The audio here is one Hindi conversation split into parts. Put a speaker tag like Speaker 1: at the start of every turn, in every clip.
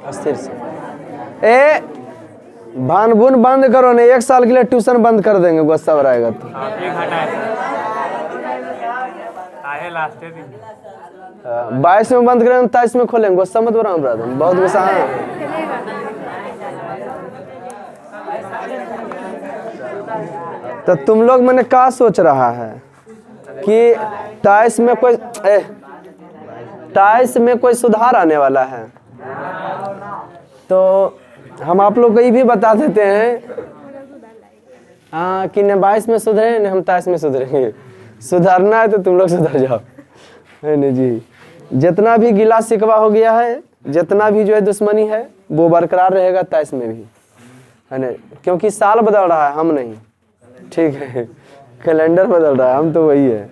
Speaker 1: अस्थिर से ए भान बुन बंद करो नहीं, 1 साल के लिए ट्यूशन बंद कर देंगे गुस्सा रहेगा तो।
Speaker 2: आए लास्ट दिन
Speaker 1: 22 में बंद करें 23 में खोलेंगे, गुस्सा मत बना ब्रदर, बहुत गुस्सा है। तो तुम लोग मैंने क्या सोच रहा है कि 23 में कोई 23 में कोई सुधार आने वाला है, तो हम आप लोग को ये भी बता देते हैं हाँ कि न 22 में सुधरे न हम 23 में सुधरेंगे। सुधारना है तो तुम लोग सुधर जाओ, है न जी। जितना भी गिला शिकवा हो गया है, जितना भी जो है दुश्मनी है, वो बरकरार रहेगा 23 में भी, है न, क्योंकि साल बदल रहा है, हम नहीं, ठीक है, कैलेंडर बदल रहा है, हम तो वही है।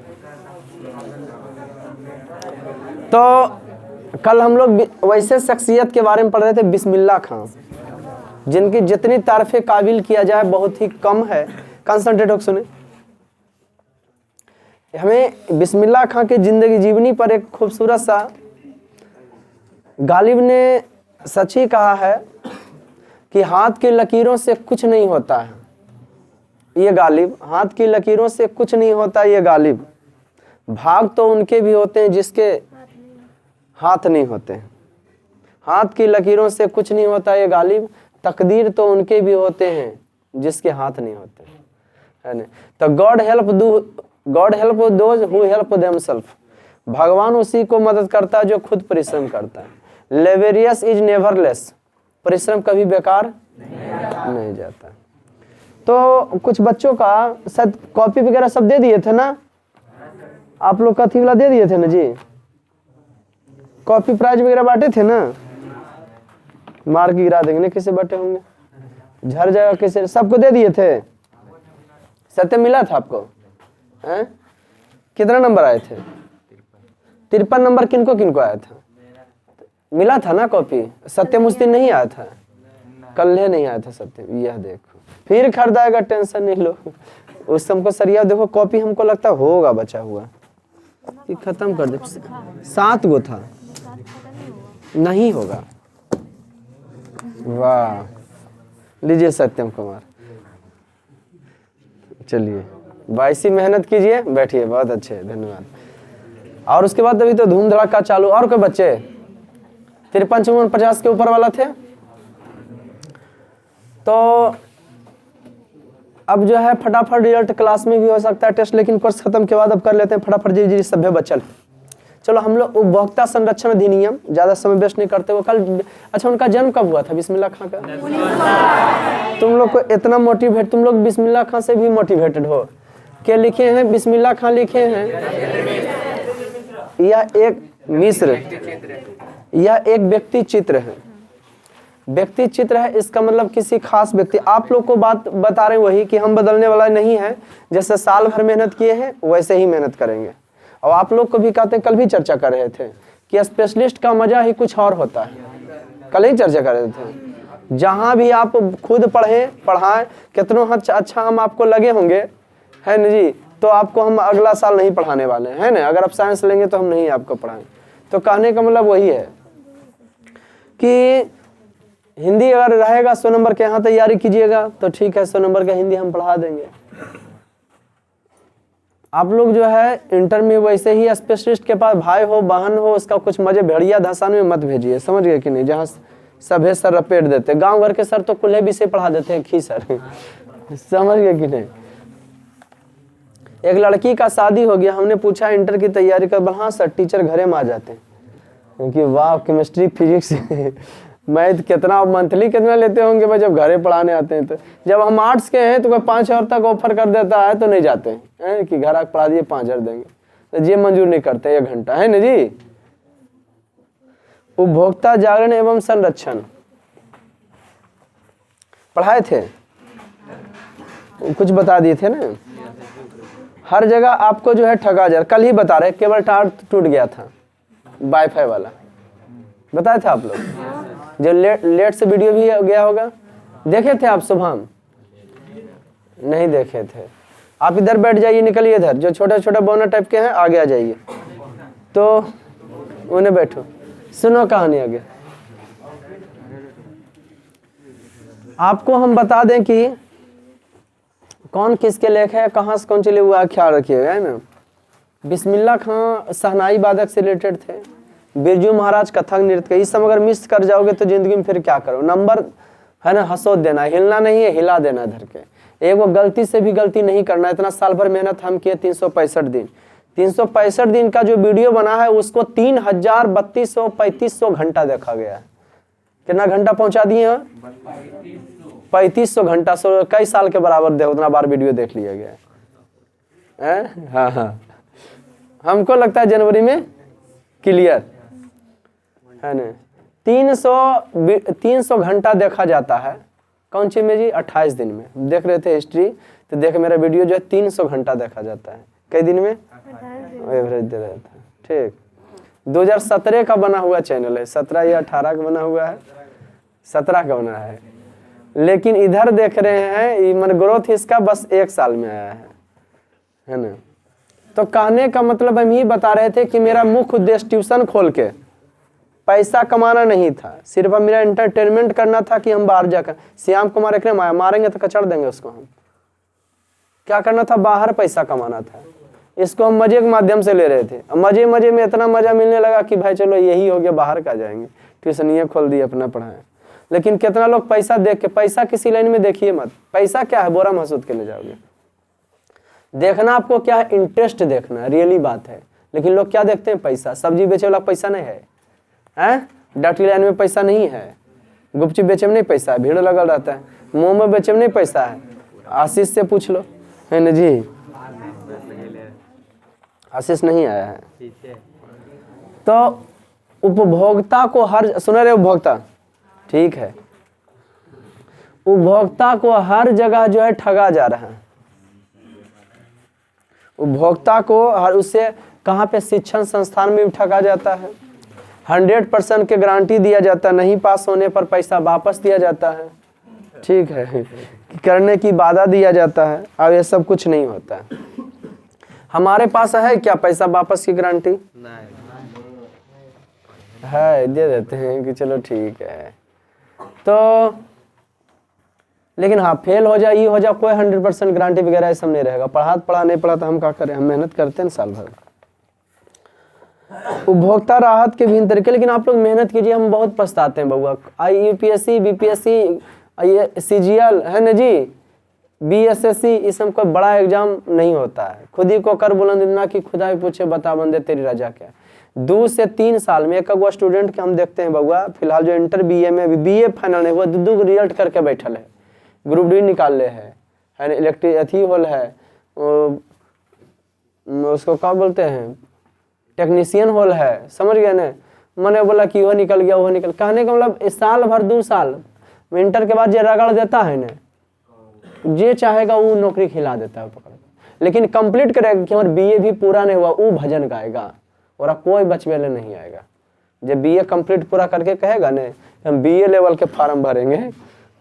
Speaker 1: तो कल हम लोग वैसे शख्सियत के बारे में पढ़ रहे थे, बिस्मिल्लाह खां, जिनकी जितनी तारीफें काबिल किया जाए बहुत ही कम है। कंसंट्रेट होकर सुने, हमें बिस्मिल्लाह खां के जिंदगी जीवनी पर एक खूबसूरत सा गालिब ने सच ही कहा है कि हाथ की लकीरों से कुछ नहीं होता है ये गालिब, हाथ की लकीरों से कुछ नहीं होता ये गालिब, भाग तो उनके भी होते हैं जिसके हाथ नहीं होते। हाथ की लकीरों से कुछ नहीं होता ये गालिब, तकदीर तो उनके भी होते हैं जिसके हाथ नहीं होते, है ना। तो god help those who help themselves, भगवान उसी को मदद करता है जो खुद परिश्रम करता है। लेवेरियस इज नेवरलेस, परिश्रम कभी बेकार नहीं जाता। तो कुछ बच्चों का शायद कॉपी वगैरह सब दे दिए थे ना, आप लोग कथी वाला दे दिए थे ना जी, कॉपी प्राइज वगैरह बांटे थे ना, मार के गिरा देंगे ना, किसे बांटे होंगे, झड़ जाएगा किसे, सबको दे दिए थे। सत्य मिला था आपको हैं? कितना नंबर आए थे? 53 नंबर किनको किनको आया था? मिला था ना कॉपी? सत्य मुझ दिन नहीं आया था, कल नहीं आया था सत्य, यह देखो फिर खरीदाएगा, टेंशन नहीं लो, उस हमको सरिया देखो कॉपी हमको लगता होगा बचा हुआ, ये खत्म कर दे। 7 गो था, नहीं होगा। वाह, लीजिए सत्यम कुमार, चलिए 22 मेहनत कीजिए, बैठिए, बहुत अच्छे, धन्यवाद। और उसके बाद अभी तो धूम धड़ाका चालू। और कोई बच्चे 53, 54, 50 के ऊपर वाला थे? तो अब जो है फटाफट रिजल्ट क्लास में भी हो सकता है टेस्ट, लेकिन कोर्स खत्म के बाद अब कर लेते हैं फटाफट जी सभ्य बच्चल। चलो हम लोग उपभोक्ता संरक्षण अधिनियम, ज्यादा समय वेस्ट नहीं करते। वो कल, अच्छा उनका जन्म कब हुआ था बिस्मिल्लाह खां का? तुम लोग को इतना मोटिवेट, तुम लोग बिस्मिल्लाह खां से भी मोटिवेटेड हो। क्या लिखे हैं? बिस्मिल्लाह खां लिखे हैं। यह एक मिस्र, यह एक व्यक्ति चित्र है, व्यक्ति चित्र है, इसका मतलब किसी खास व्यक्ति। आप लोग को बात बता रहे हैं वही कि हम बदलने वाला नहीं है, जैसे साल भर मेहनत किए हैं वैसे ही मेहनत करेंगे। और आप लोग को भी कहते हैं, कल भी चर्चा कर रहे थे कि स्पेशलिस्ट का मजा ही कुछ और होता है, कल ही चर्चा कर रहे थे। जहां भी आप खुद पढ़ाएं, कितनों अच्छा हम आपको लगे होंगे, है ना जी, तो आपको हम अगला साल नहीं पढ़ाने वाले हैं, है ना। अगर आप साइंस लेंगे तो हम नहीं आपको पढ़ाएं। तो कहने का मतलब वही है कि हिंदी अगर रहेगा 100 नंबर के यहाँ तैयारी कीजिएगा तो ठीक है, 100 नंबर का हिंदी हम पढ़ा देंगे। आप लोग जो है इंटर में वैसे ही स्पेशलिस्ट के पास भाई हो बहन हो, उसका कुछ मजे भेड़िया धसान में मत भेजिए, समझ गए कि नहीं। जहाँ सभे सर रपेट देते, गांव घर के सर तो कुल्हे विषय पढ़ा देते हैं, खी सर समझ गए कि नहीं। एक लड़की का शादी हो गया, हमने पूछा इंटर की तैयारी कर, हाँ सर टीचर घरे में आ जाते हैं, क्योंकि वाह केमिस्ट्री फिजिक्स मैथ कितना मंथली कितना लेते होंगे भाई जब घरे पढ़ाने आते हैं। तो जब हम आर्ट्स के हैं तो कोई 5,000 तक ऑफर कर देता है तो नहीं जाते हैं कि घर आके पढ़ा दिए 5,000 देंगे, तो ये मंजूर नहीं करते 1 घंटा, है ना जी। उपभोक्ता जागरण एवं संरक्षण पढ़ाए थे, कुछ बता दिए थे ना। हर जगह आपको जो है ठगा जा रहा, कल ही बता रहे केबल टावर टूट गया था वाईफाई वाला, बताया था आप लोग। जो लेट से वीडियो भी गया होगा, देखे थे आप शुभम? नहीं देखे थे। आप इधर बैठ जाइए, निकलिए इधर, जो छोटे छोटे बोनर टाइप के हैं आगे आ जाइए, तो उन्हें बैठो, सुनो कहानी आगे। आपको हम बता दें कि कौन किसके लेख है, कहाँ से कौन चले हुआ, ख्याल रखिएगा, है ना। बिस्मिल्लाह खां शहनाई वादक से रिलेटेड थे, बिरजू महाराज कथक नृत्य के। इस सब अगर मिस कर जाओगे तो जिंदगी में फिर क्या करो। नंबर है ना, हंसोद देना, हिलना नहीं है, हिला देना धर के। एक वो गलती से भी गलती नहीं करना। इतना साल भर मेहनत हम किए, 365 दिन, 365 दिन का जो वीडियो बना है उसको 3,3235 घंटा देखा गया है। कितना घंटा पहुंचा दिए हैं? 3500 घंटा। कई साल के बराबर दे उतना बार वीडियो देख लिया गया है। हाँ हाँ, हमको लगता है जनवरी में क्लियर है ना। 300 घंटा देखा जाता है। कौन सी में जी? 28 दिन में। देख रहे थे हिस्ट्री तो देख, मेरा वीडियो जो है 300 घंटा देखा जाता है। कई दिन में? एवरेज दे रहा था। ठीक, 2017 का बना हुआ चैनल है, 17 या 18 का बना हुआ है, 17 का बना है। लेकिन इधर देख रहे हैं मन ग्रोथ इसका बस 1 साल में आया है ना। तो कहने का मतलब हम ही बता रहे थे कि मेरा मुख्य उद्देश्य ट्यूशन खोल के पैसा कमाना नहीं था, सिर्फ अब मेरा एंटरटेनमेंट करना था कि हम बाहर जाकर श्याम कुमार एक मारेंगे तो कचड़ देंगे उसको। हम क्या करना था? बाहर पैसा कमाना था। इसको हम मजे के माध्यम से ले रहे थे। मजे मजे में इतना मजा मिलने लगा कि भाई चलो यही हो गया, बाहर का जाएंगे, ट्यूशन ये खोल दिए, अपना पढ़ाएं। लेकिन कितना लोग पैसा देख के, पैसा किसी लाइन में देखिए मत। पैसा क्या है? बोरा महसूद के ले जाओगे। देखना आपको क्या है? इंटरेस्ट देखना, रियली बात है। लेकिन लोग क्या देखते हैं? पैसा। सब्जी बेचे वाला पैसा नहीं है, डॉक्टरी लाइन में पैसा नहीं है, गुपचुप बेचे में नहीं पैसा है, भीड़ लगल रहता है, मोमो बेचे में नहीं पैसा है। आशीष से पूछ लो, है ना जी। आशीष नहीं आया है। तो उपभोक्ता को हर, सुन रहे उपभोक्ता, ठीक है, उपभोक्ता को हर जगह जो है ठगा जा रहा है। उपभोक्ता को हर, उससे कहाँ पे? शिक्षण संस्थान में भी ठगा जाता है। 100% के गारंटी दिया जाता है, नहीं पास होने पर पैसा वापस दिया जाता है, ठीक है, करने की वादा दिया जाता है। अब ये सब कुछ नहीं होता है। हमारे पास है क्या पैसा वापस की गारंटी? है, दे देते हैं कि चलो ठीक है। तो लेकिन हाँ, फेल हो जाए, ये हो जाए, कोई 100% गारंटी वगैरह सब नहीं रहेगा। पढ़ा नहीं पढ़ा तो हम क्या करें? हम मेहनत करते हैं साल भर। उपभोक्ता राहत के विभिन्न तरीके, लेकिन आप लोग मेहनत कीजिए, हम बहुत पछताते हैं बउआ। यूपीएससी, बीपीएससी, सीजीएल है ना जी, बीएसएससी, इस सब कोई बड़ा एग्जाम नहीं होता है। खुद ही को कर बुलंद इतना कि खुदा भी पूछे बता बंदे तेरी रजा क्या। 2 से 3 साल में एक वो स्टूडेंट के हम देखते हैं बउआ, फिलहाल जो इंटर बीए में, अभी बीए फाइनल नहीं हुआ, 2 रिजल्ट करके बैठल है, ग्रुप डी निकाल ले है ना, इलेक्ट्रिक अथी होल है, उसको क्या बोलते हैं, टेक्नीशियन होल है, समझ गए ना। मैंने बोला कि वो निकल गया, वो निकल, कहने का मतलब इस साल भर 2 साल इंटर के बाद जो रगड़ देता है ना, जे चाहेगा वो नौकरी खिला देता है पकड़। लेकिन कंप्लीट करेगा कि हमारे बीए भी पूरा नहीं हुआ, वो भजन गाएगा और कोई बचवे ले नहीं आएगा। जब बीए कंप्लीट पूरा करके कहेगा ना हम बीए लेवल के फॉर्म भरेंगे,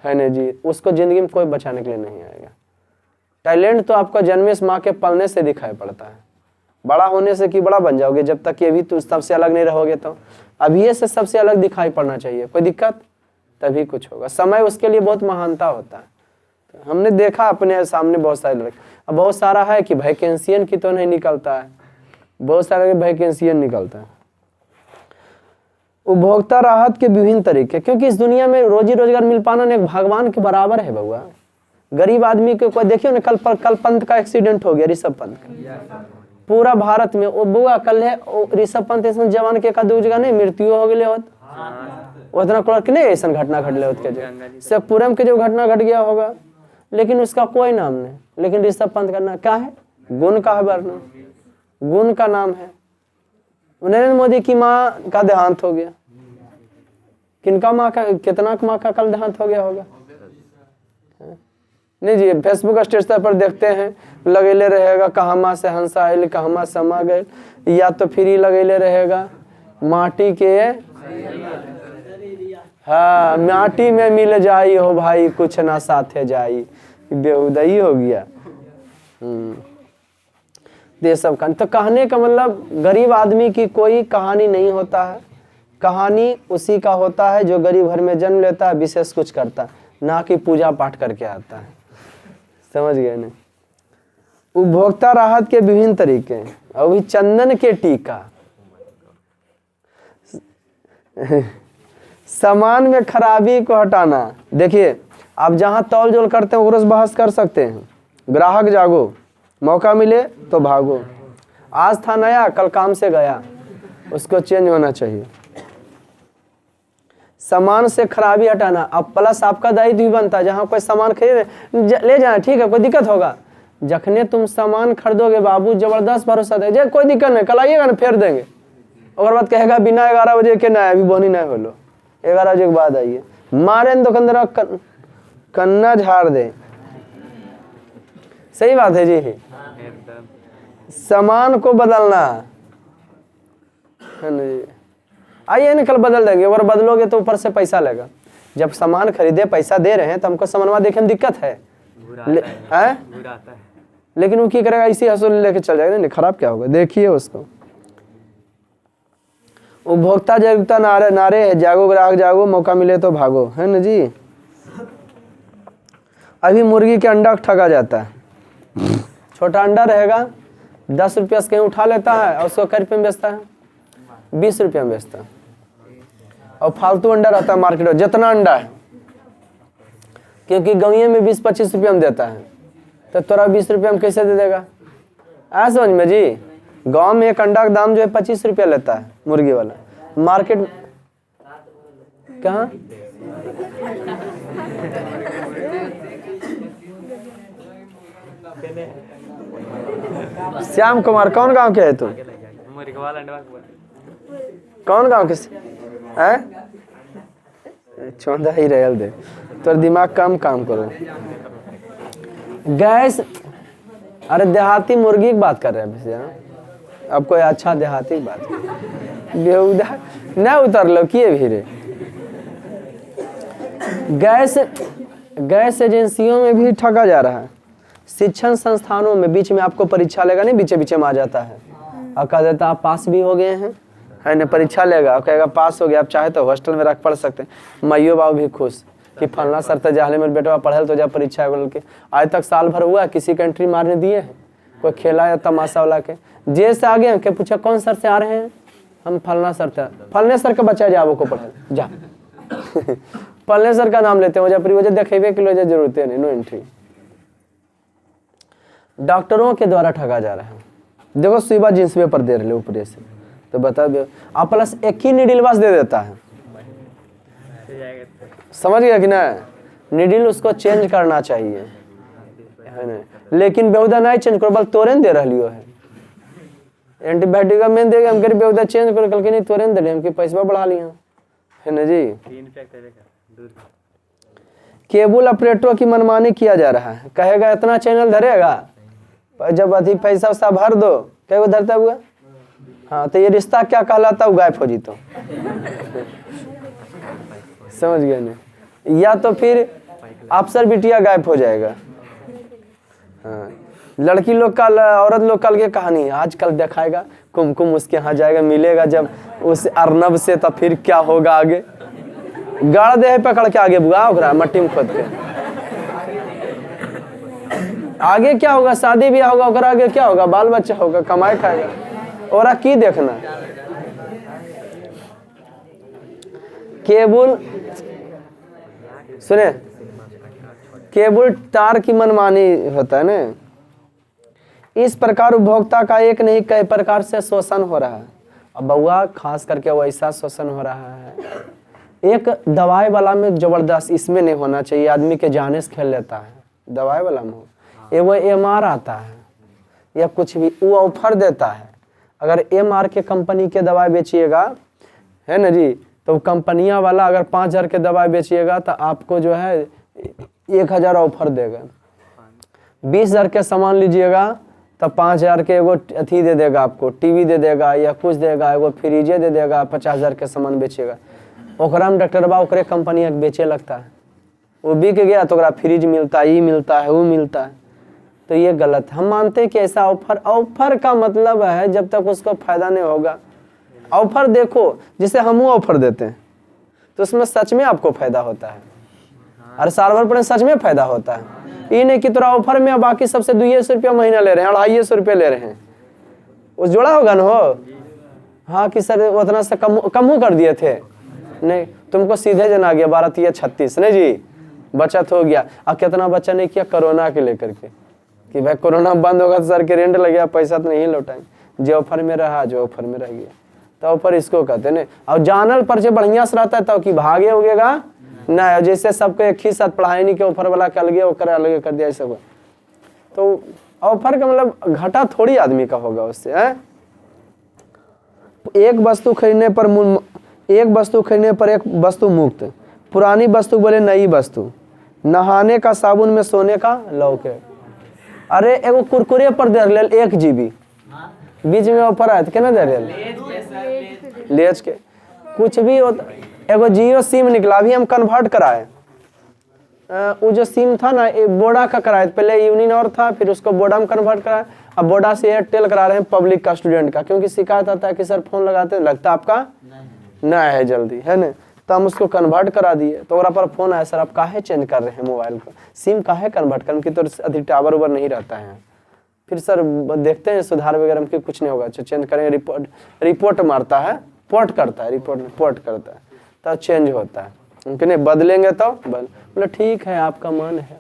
Speaker 1: है ना जी, उसको जिंदगी में कोई बचाने के लिए नहीं आएगा। टैलेंट तो आपका जन्मे से माँ के पलने से दिखाई पड़ता है। बड़ा होने से कि बड़ा बन जाओगे, जब तक ये भी तो सबसे अलग नहीं रहोगे तो अभी से सबसे अलग दिखाई पड़ना चाहिए। कोई दिक्कत? तभी कुछ होगा। समय उसके लिए बहुत महानता होता है। तो हमने देखा अपने सामने बहुत सारे लड़के, अब बहुत सारा है कि वैकेंसियन की तो नहीं निकलता है, बहुत सारे वैकेंसियन निकलता है। उपभोक्ता राहत के विभिन्न तरीके, क्योंकि इस दुनिया में रोजी रोजगार मिल पाना एक भगवान के बराबर है बउआ। गरीब आदमी को कोई देखियो ना, कल पंत का एक्सीडेंट हो गया, ऋषभ पंत का, पूरा भारत में वो बुआ कल है ऋषभ पंत ऐसा जवान के दू जगह नहीं मृत्यु हो गए होत, उतना कड़क नहीं ऐसा घटना घटले होत के शेखपुरम के जो घटना घट गया होगा, लेकिन उसका कोई नाम नहीं। लेकिन ऋषभ पंत का नाम क्या है? गुण का है वर्णन, गुण का नाम है। नरेंद्र मोदी की माँ का देहांत हो गया, किनका माँ का, कितना माँ का कल देहांत हो गया होगा नहीं जी। फेसबुक स्टेटस पर देखते हैं लगेले रहेगा कहमा से हंसा आयल कहमा समा गए, या तो फिर ही लगेले रहेगा माटी के, हाँ माटी में मिल जाई हो भाई कुछ ना साथे जाई, बेहुदई हो गया। ये सब तो कहने का मतलब गरीब आदमी की कोई कहानी नहीं होता है, कहानी उसी का होता है जो गरीब घर में जन्म लेता है, विशेष कुछ करता है, ना कि पूजा पाठ करके आता है। समझ गए ना? उपभोक्ता राहत के विभिन्न तरीके, अभी चंदन के टीका, सामान में खराबी को हटाना। देखिए, आप जहां तौल जोल करते हैं उग्र से बहस कर सकते हैं। ग्राहक जागो, मौका मिले तो भागो। आज था नया, कल काम से गया, उसको चेंज होना चाहिए। सामान से खराबी हटाना। अब प्लस आपका दायित्व भी बनता है, जहां कोई सामान खरीद ले जाना, ठीक है, कोई दिक्कत होगा, जखने तुम सामान खरीदोगे बाबू जबरदस्त भरोसा दे, कोई दिक्कत नहीं, कल आइएगा ना फेर देंगे। और बात कहेगा बिना 11 बजे के ना, अभी बोनी नहीं हो लो, 11 बजे के बाद आइए, मारे दुकानदार कन्ना झाड़ दे। सही बात है जी। सामान को बदलना है ना जी। आइए ना कल बदल देंगे, और बदलोगे तो ऊपर से पैसा लेगा। जब सामान खरीदे पैसा दे रहे हैं तो हमको सामानवा देखे में दिक्कत है, लेकिन वो क्या करेगा, इसी हसूल लेके चल जाएगा। नहीं खराब क्या होगा, देखिए उसको। उपभोक्ता जागरूकता नारे है, जागो ग्राहक जागो, मौका मिले तो भागो, है ना जी। अभी मुर्गी के अंडा ठगा जाता है। छोटा अंडा रहेगा, 10 रुपया से कहीं उठा लेता है और उसको कै रुपये में बेचता है, 20 रुपया में बेचता है। और फालतू अंडा रहता है मार्केट में, जितना अंडा है, क्योंकि गौए में 20-25 रुपया में देता है, तो तोरा 20 रुपया में कैसे दे देगा? आ समझ में जी। गांव में एक अंडा का दाम जो है 25 रुपया लेता है मुर्गी वाला, मार्केट कहाँ श्याम कुमार, कौन गांव के है तू? कौन गांव के हैं? चौंधा ही रहल दे, तोर दिमाग कम काम करो। गैस, अरे देहाती मुर्गी की बात कर रहे हैं भैया, अब कोई अच्छा देहाती की बात बेहुदा नहीं उतर लो किए भीरे। गैस एजेंसियों में भी ठगा जा रहा है। शिक्षण संस्थानों में बीच में आपको परीक्षा लेगा, नहीं बीचे बीचे में आ जाता है और कह देता आप पास भी हो गए हैं, है ना, परीक्षा लेगा और कहेगा पास हो गया, आप चाहे तो हॉस्टल में रख पढ़ सकते हैं। माइयो बाबू भी खुश कि फलना सर तो जाले में बेटा पढ़ल तो जा परीक्षा बोल के। आज तक साल भर हुआ किसी कंट्री मारने दिए हैं, कोई खेला या तमाशा वाला के जे से आगे हैं, के पूछा कौन सर से आ रहे हैं, हम फलना सर थे, फलने सर का बच्चा जाओ को पढ़ल जा फलने सर का नाम लेते हैं, वजह वजह देखेबे के लिए जरूरत है नहीं, नो एंट्री। डॉक्टरों के द्वारा ठगा जा रहा है। देखो सुबह जींस पेपर दे रहे ऊपर से, तो बता दो आप प्लस एक ही नीडल बस दे देता है, समझ गया कि ना। नीडल उसको चेंज करना चाहिए, है ना, लेकिन बेहुदा नहीं चेंज करो, बल तोरेन दे रही है। एंटीबायोटिक का मेन देगा, हम कह बेहुदा चेंज करो, कल के नहीं तोरेन दे रहे, हमके पैसा बढ़ा लिया, है ना जी। केबल ऑपरेटरों की मनमानी किया जा रहा है, कहेगा इतना चैनल धरेगा, जब अधिक पैसा वैसा भर दो, क्या वो धरता हुआ। हाँ तो ये रिश्ता क्या कहलाता है, गायब हो जी तो समझ गए ना। या तो फिर अफसर बिटिया गायब हो जाएगा। हाँ, लड़की लोग का औरत लोग कल के कहानी आजकल दिखाएगा, कुमकुम उसके यहाँ जाएगा, मिलेगा जब उस अर्नब से, तो फिर क्या होगा आगे, गाड़ दे पकड़ के आगे बुआ ओकरा मट्टी में खोद के, आगे क्या होगा, शादी ब्याह होगा, ओकरा आगे क्या होगा, बाल बच्चा होगा, कमाए खाएगा, और की देखना। केबल सुने, केबल तार की मनमानी होता है ना, इस प्रकार उपभोक्ता का एक नहीं कई प्रकार से शोषण हो रहा है। अब बउआ खास करके वैसा शोषण हो रहा है, एक दवाई वाला में जबरदस्त, इसमें नहीं होना चाहिए, आदमी के जाने से खेल लेता है, दवाई वाला में हो, वो MR आता है या कुछ भी, वो ऑफर देता है। अगर MR के कंपनी के दवाई बेचिएगा, है ना जी, तो कंपनियां वाला अगर 5000 के दवाई बेचिएगा तो आपको जो है 1000 ऑफर देगा। 20000 के सामान लीजिएगा तो 5000 के एगो अथी दे देगा, आपको टीवी दे देगा या कुछ देगा, एगो फ्रिजे दे देगा। 50000 के सामान बेचिएगा, ओकरा में डॉक्टरबा ओकरे कंपनी बेचे लगता है, वो बिक गया तो ओकरा फ्रिज मिलता है, ये मिलता है, वो मिलता है। तो ये गलत है। हम मानते हैं कि ऐसा ऑफर का मतलब है जब तक उसको फायदा नहीं होगा, ऑफर देखो, जिसे हम ऑफर देते हैं तो उसमें सच में आपको फायदा होता है। अरे साल भर पढ़े सच में फायदा होता है। ये नहीं कि तोरा ऑफर में बाकी सबसे 200 रुपया महीना ले रहे हैं, 250 रुपया ले रहे हैं, वो जोड़ा होगा ना हो। हाँ कि सर उतना से कम कर दिए थे, नहीं तुमको सीधे जना गया 12 36 नहीं जी, बचत हो गया। अब कितना बच्चा नहीं किया कोरोना के लेकर के कि भाई कोरोना बंद होगा तो सर के रेंट लग गया, पैसा तो नहीं लौटाएंगे, जो ऑफर में रहा जो ऑफर में रह गया तो ऑफर इसको कहते हैं। और जानल परिचय बढ़िया से रहता है तो कि भागे होगेगा ना, जैसे सबको एक ही साथ पढ़ाई नहीं के ऑफर वाला कर गया वो अलग कर दिया, ऐसा तो ऑफर का मतलब घाटा थोड़ी आदमी का होगा उससे है। एक वस्तु खरीदने पर एक वस्तु मुफ्त, पुरानी वस्तु बोले नई वस्तु, नहाने का साबुन में सोने का लौके। अरे एगो कुरकुरे पर दे रहे 1 GB, बीच में ऑफर आया कितना दे रहे लेज के कुछ भी होता। एगो जियो सिम निकला, अभी हम कन्वर्ट कराए, वो जो सिम था ना बोडा का कराए, पहले यूनियन और था फिर उसको बोडा में कन्वर्ट कराए, अब बोडा से एयरटेल करा रहे हैं पब्लिक का स्टूडेंट का, क्योंकि शिकायत आता है कि सर फोन लगाते हैं लगता आपका ना है जल्दी है ना, तो हम उसको कन्वर्ट करा दिए। तो वहाँ पर फोन आया सर आप काहे चेंज कर रहे हैं मोबाइल को, सिम काहे कन्वर्ट करें कि तो अधिक टावर उवर नहीं रहता है। फिर सर देखते हैं सुधार वगैरह में कि कुछ नहीं होगा, चेंज करें, रिपोर्ट मारता है, पोर्ट करता है, पोर्ट करता है तब चेंज होता है, उनके नहीं बदलेंगे तो बोले ठीक है आपका मन है।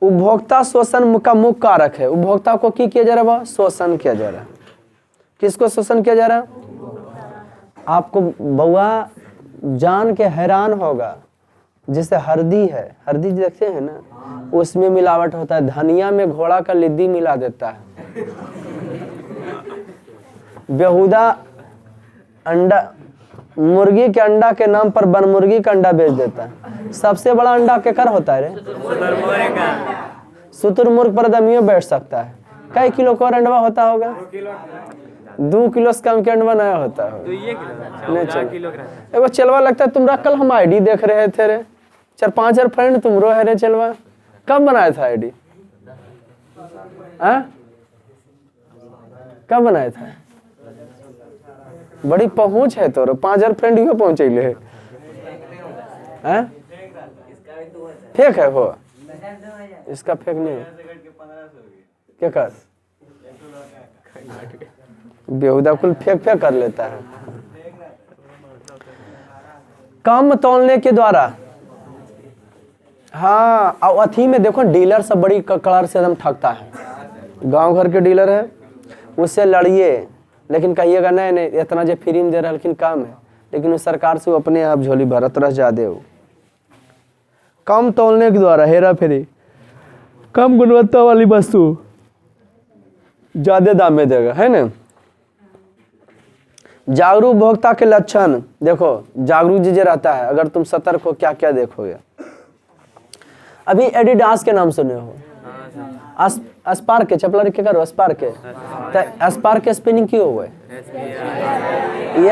Speaker 1: उपभोक्ता शोषण का मुख्य कारक है। उपभोक्ता को की किया जा रहा है, शोषण किया जा रहा है। किसको शोषण किया जा रहा है? आपको बउआ जान के हैरान होगा, जैसे हल्दी है, हल्दी देखते हैं ना उसमें मिलावट होता है, धनिया में घोड़ा का लिद्दी मिला देता है, बेहुदा अंडा, मुर्गी के अंडा के नाम पर बनमुर्गी का अंडा बेच देता है। सबसे बड़ा अंडा केकर होता है रे? शुतुरमुर्ग पर आदमियों बैठ सकता है। कई किलो का अंडा होता होगा? 2 किलो से कम के अंडा नहीं होता है। एगो चलवा लगता है तुम्हारा, कल हम आईडी देख रहे थे रे, 4-5 हजार फ्रेंड तुमरो है रे चलवा, कब बनाया था आईडी? कब बनाया था? बड़ी पहुंच है तो 5,000 फ्रेंड क्यों पहुंचे ले हैं? फेक है वो, इसका फेक नहीं क्या कर बेहुदा कुल फेक कर लेता है। कम तौलने के द्वारा, हाँ और अथी में देखो डीलर सब बड़ी कड़ार से एकदम ठगता है। गांव घर के डीलर है उससे लड़िए, लेकिन कहिएगा नहीं नहीं इतना जो फ्री में दे रहा लेकिन काम है, लेकिन उस सरकार से वो अपने आप झोली भरत रह जादे हो। कम तौलने के द्वारा हेरा फेरी, कम गुणवत्ता वाली वस्तु ज्यादा दाम में देगा है ना। जागरूक उपभोक्ता के लक्षण देखो, जागरूक चीजें रहता है, अगर तुम सतर्क हो क्या क्या देखोगे। अभी एडिडास के नाम सुने हो, स्पार्क के चपला के करो, स्पार्क के तो स्पार्क के स्पेलिंग क्यों हुआ है?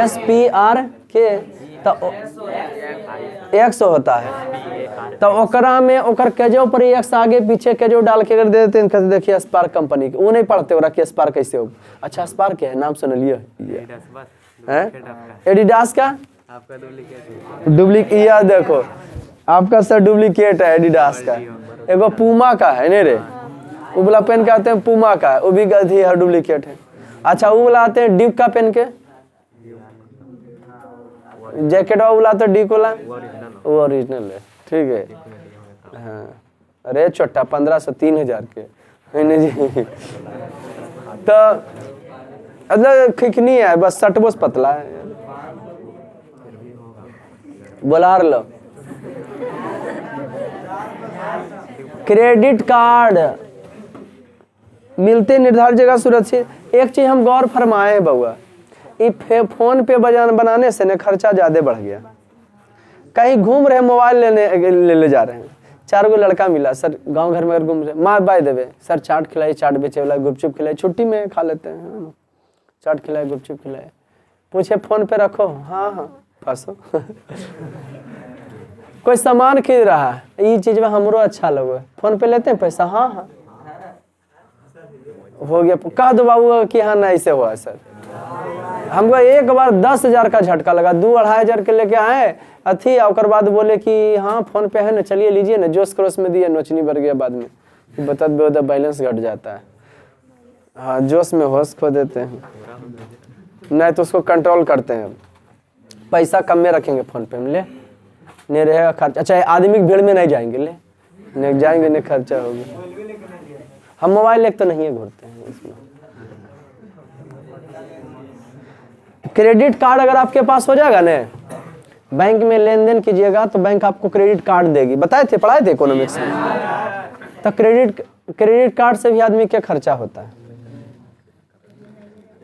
Speaker 1: SPRK तो X होता है, तो ओकरा में ओकर केजो पर X आगे पीछे केजो डाल के अगर दे देते हैं, कहते देखिए स्पार्क कंपनी के, वो नहीं पढ़ते हो रखिए स्पार्क कैसे हो। अच्छा स्पार्क है नाम सुन लिए है, एडिडास का आपका डुप्लीकेट, यह देखो आपका सर डुप्लीकेट है एडिडास का। एगो पूमा का है नहीं रे, वो वाला पेन के आते हैं पूमा का है, वो भी गलती है डुप्लीकेट है। अच्छा वो वाला आते हैं डिप का पेन के, जैकेट वाला तो डी कोला वो ओरिजिनल है, ठीक है हाँ। अरे छोटा 1500 से 3000 के है ना जी। तो मतलब खिकनी है बस, सटबोस पतला है, बोला लो। क्रेडिट कार्ड मिलते निर्धारित जगह सुरक्षित। एक चीज हम गौर फरमाए हैं बउआ, फोन पे बनाने से न खर्चा ज्यादा बढ़ गया। कहीं घूम रहे मोबाइल ले जा रहे हैं, 4 गो लड़का मिला सर गांव घर में अगर घूम रहे, माँ बाय देवे सर चाट खिलाई, चाट बेचे वाला गुपचुप खिलाई, छुट्टी में खा लेते हैं, चाट खिलाए गुपचुप खिलाए, पूछे फोन पे रखो, हाँ हाँ फंसो। कोई सामान खरीद रहा है, ये चीज में हमरो अच्छा लगे, फोन पे लेते हैं पैसा, हाँ हाँ हो गया, कह दो बाबू कि हाँ ना ऐसे हुआ सर, हमको एक बार 10,000 का झटका लगा, 2-2,500 के लेके आए अथी, और बाद बोले कि हाँ फोन पे है ना, चलिए लीजिए ना, जोश क्रोश में दिए, नोचनी बढ़ गया बाद में, बता बेवदा बैलेंस घट जाता है। हाँ जोश में होश खो देते हैं, नहीं तो उसको कंट्रोल करते हैं। पैसा कम में रखेंगे फोन पे में, ले नहीं रहेगा खर्चा। अच्छा आदमी की भीड़ में नहीं जाएंगे, ले नहीं जाएंगे नहीं खर्चा होगा। हम मोबाइल लेके तो नहीं घूरते हैं इसमें। क्रेडिट कार्ड अगर आपके पास हो जाएगा ना, बैंक में लेन देन कीजिएगा तो बैंक आपको क्रेडिट कार्ड देगी। बताए थे, पढ़ाए थे इकोनॉमिक्स में। तो क्रेडिट कार्ड से भी आदमी क्या खर्चा होता है।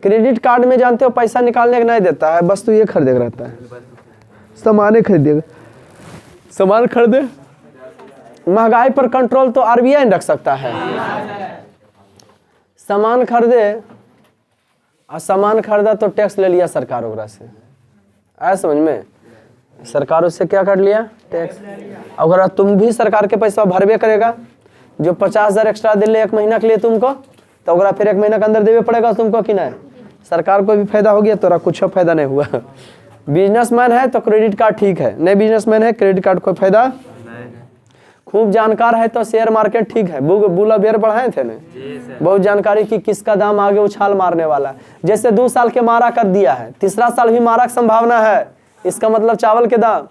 Speaker 1: क्रेडिट कार्ड में जानते हो पैसा निकालने का नहीं देता है, बस तो ये खरीदे रहता है, सामान खरीदेगा, सामान खरीदे। महंगाई पर कंट्रोल तो आरबीआई रख सकता है। सामान खरीदे और सामान खरीदा तो टैक्स ले लिया सरकार ओकरा से, आया समझ में, सरकार उससे क्या कर लिया, टैक्स। अगर तुम भी सरकार के पैसा भरबे करेगा, जो 50,000 एक्स्ट्रा दे ले 1 महीना के लिए तुमको, तो अगर फिर 1 महीना के अंदर देवे पड़ेगा तुमको कि नहीं। सरकार को भी फायदा हो गया, तोरा कुछ फायदा नहीं हुआ। बिजनेसमैन है तो क्रेडिट कार्ड ठीक है, नहीं बिजनेसमैन है क्रेडिट कार्ड कोई फायदा नहीं। खूब जानकार है तो शेयर मार्केट ठीक है। बुला बेर बढ़ाए थे ना, बहुत जानकारी की किसका दाम आगे उछाल मारने वाला है। जैसे 2 साल के मारा कर दिया है, तीसरा साल भी मारा की संभावना है, इसका मतलब चावल के दाम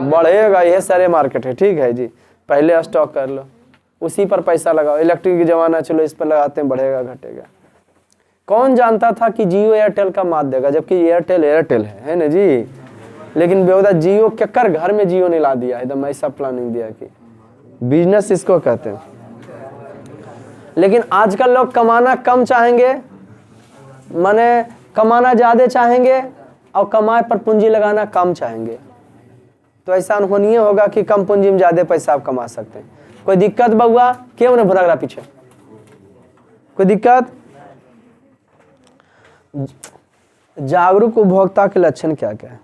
Speaker 1: बढ़ेगा। यह शेयर मार्केट है, ठीक है जी, पहले स्टॉक कर लो, उसी पर पैसा लगाओ। इलेक्ट्रिक जमाना चलो इस पर लगाते हैं, बढ़ेगा घटेगा। कौन जानता था कि जियो एयरटेल का मात देगा, जबकि एयरटेल है ना जी। लेकिन बेहुदा जियो केकर घर में जियो ने ला दिया, एकदम ऐसा प्लानिंग दिया कि बिजनेस इसको कहते हैं। लेकिन आजकल लोग कमाना कम चाहेंगे, माने कमाना ज्यादा चाहेंगे और कमाए पर पूंजी लगाना कम चाहेंगे। तो ऐसा अनहोनी होगा कि कम पूंजी में ज्यादा पैसा आप कमा सकते हैं। कोई दिक्कत बउआ, क्यों नहीं भटक रहा पीछे, कोई दिक्कत। जागरूक उपभोक्ता के लक्षण क्या क्या है।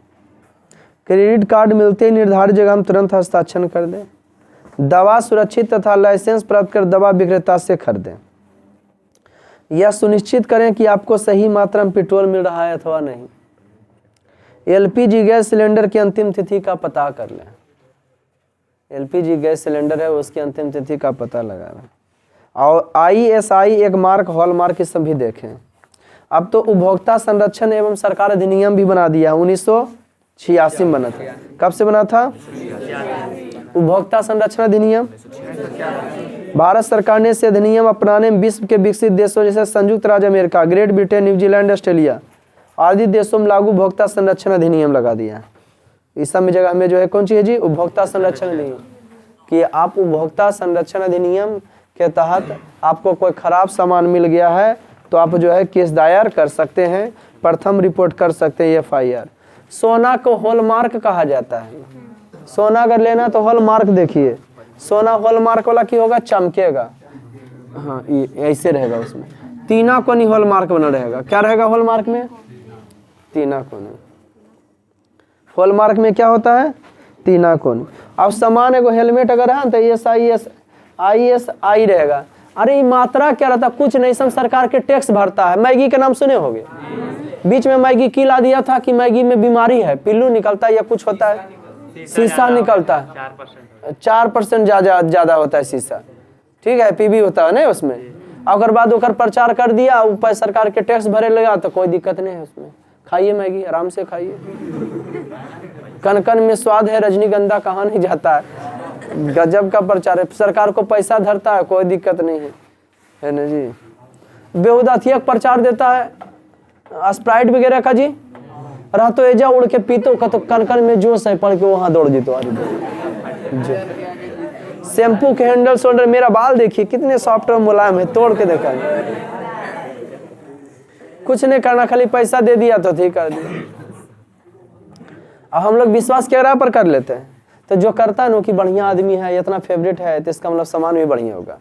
Speaker 1: क्रेडिट कार्ड मिलते ही निर्धारित जगह हम तुरंत हस्ताक्षर कर दें। दवा सुरक्षित तथा लाइसेंस प्राप्त कर दवा विक्रेता से खरीदें। यह सुनिश्चित करें कि आपको सही मात्रा में पेट्रोल मिल रहा है अथवा नहीं। एलपीजी गैस सिलेंडर की अंतिम तिथि का पता कर लें। एलपीजी गैस सिलेंडर है उसकी अंतिम तिथि का पता लगाना। और ISI एक मार्क हॉलमार्क की सभी देखें। अब तो उपभोक्ता संरक्षण एवं सरकार अधिनियम भी बना दिया है, 1986 में बना था। कब से बना था उपभोक्ता संरक्षण अधिनियम। भारत सरकार ने इस अधिनियम अपनाने में विश्व के विकसित देशों जैसे संयुक्त राज्य America, great Britain, New Zealand, Australia आदि देशों में लागू उपभोक्ता संरक्षण अधिनियम लगा दिया। इस सब में जगह में जो है कौन सी है जी, उपभोक्ता संरक्षण अधिनियम। कि आप उपभोक्ता संरक्षण अधिनियम के तहत आपको कोई खराब सामान मिल गया है तो आप जो है केस दायर कर सकते हैं, प्रथम रिपोर्ट कर सकते हैं FIR। सोना को हॉलमार्क कहा जाता है। सोना अगर लेना तो हॉलमार्क देखिए, सोना हॉलमार्क वाला की होगा, चमकेगा। हाँ ये ऐसे रहेगा, उसमें तीना कोनी हॉलमार्क बना रहेगा। क्या रहेगा हॉलमार्क में, तीना कोनी। हॉलमार्क में क्या होता है, तीना कोनी। अब सामान एगो हेलमेट अगर है तो ISI रहेगा। अरे मात्रा क्या रहता, कुछ नहीं, सब सरकार के टैक्स भरता है। मैगी के नाम सुने होंगे, बीच में मैगी की ला दिया था कि मैगी में बीमारी है, पिल्लू निकलता है या कुछ होता है, शीशा निकलता है, 4% ज्यादा होता है शीशा, ठीक है, PB होता है ना उसमें। अगर बाद ओकर प्रचार कर दिया, ऊपर सरकार के टैक्स भरे लगा तो कोई दिक्कत नहीं है उसमें। खाइए मैगी, आराम से खाइए, कन कन में स्वाद है, रजनीगंधा कहाँ नहीं जाता है। गजब का प्रचार है, सरकार को पैसा धरता है, कोई दिक्कत नहीं है ना जी। बेहुदा थिया प्रचार देता है, स्प्राइट वगैरह का जी रहा तो एजा उड़ के पीतो का तो कन कन में जोश है, पढ़ के वहां दौड़ जीतो। अरे शैम्पू के हैंडल शोल्डर, मेरा बाल देखिए कितने सॉफ्ट और मुलायम है, तोड़ के देखा। कुछ नहीं करना, खाली पैसा दे दिया तो ठीक कर दिया। अब हम लोग विश्वास केकरा पर कर लेते हैं, तो जो करता है ना कि बढ़िया आदमी है, इतना फेवरेट है, तो इसका मतलब सामान भी बढ़िया होगा।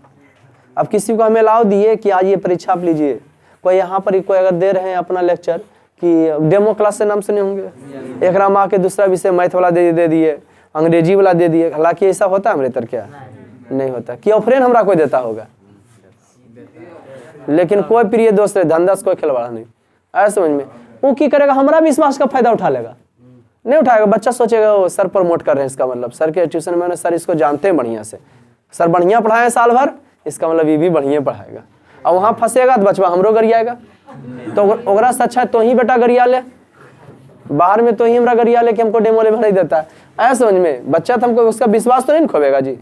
Speaker 1: अब किसी को हमें अलाउ दिए कि आज ये परीक्षा आप लीजिए, कोई यहाँ पर कोई अगर दे रहे हैं अपना लेक्चर कि डेमो क्लास से नाम सुने होंगे, एक राम आके दूसरा विषय मैथ वाला दे दिए, अंग्रेजी वाला दे दिए। हालांकि ऐसा होता है हमारे तर, क्या नहीं होता कि ऑफरेन हमरा कोई देता होगा, लेकिन कोई प्रिय दोस्त है, धंधा से कोई खिलवाड़ा नहीं, ऐसा समझ में। वो की करेगा, हमारा विश्वास का फायदा उठा लेगा, नहीं उठाएगा। बच्चा सोचेगा वो सर प्रमोट कर रहे हैं, इसका मतलब सर के ट्यूशन में सर इसको जानते हैं बढ़िया से, सर बढ़िया पढ़ाए साल भर, इसका मतलब ये भी बढ़िया पढ़ाएगा। और वहाँ फंसेगा तो बचवा हमरो गरियाएगा। तो ओकरा से अच्छा तो ही बेटा गरिया ले, बाहर में तो ही हमरा गरिया ले कि हमको डेमो ले भर देता है। ऐसा समझ में, बच्चा तो हमको उसका विश्वास तो नहीं खोवेगा जी।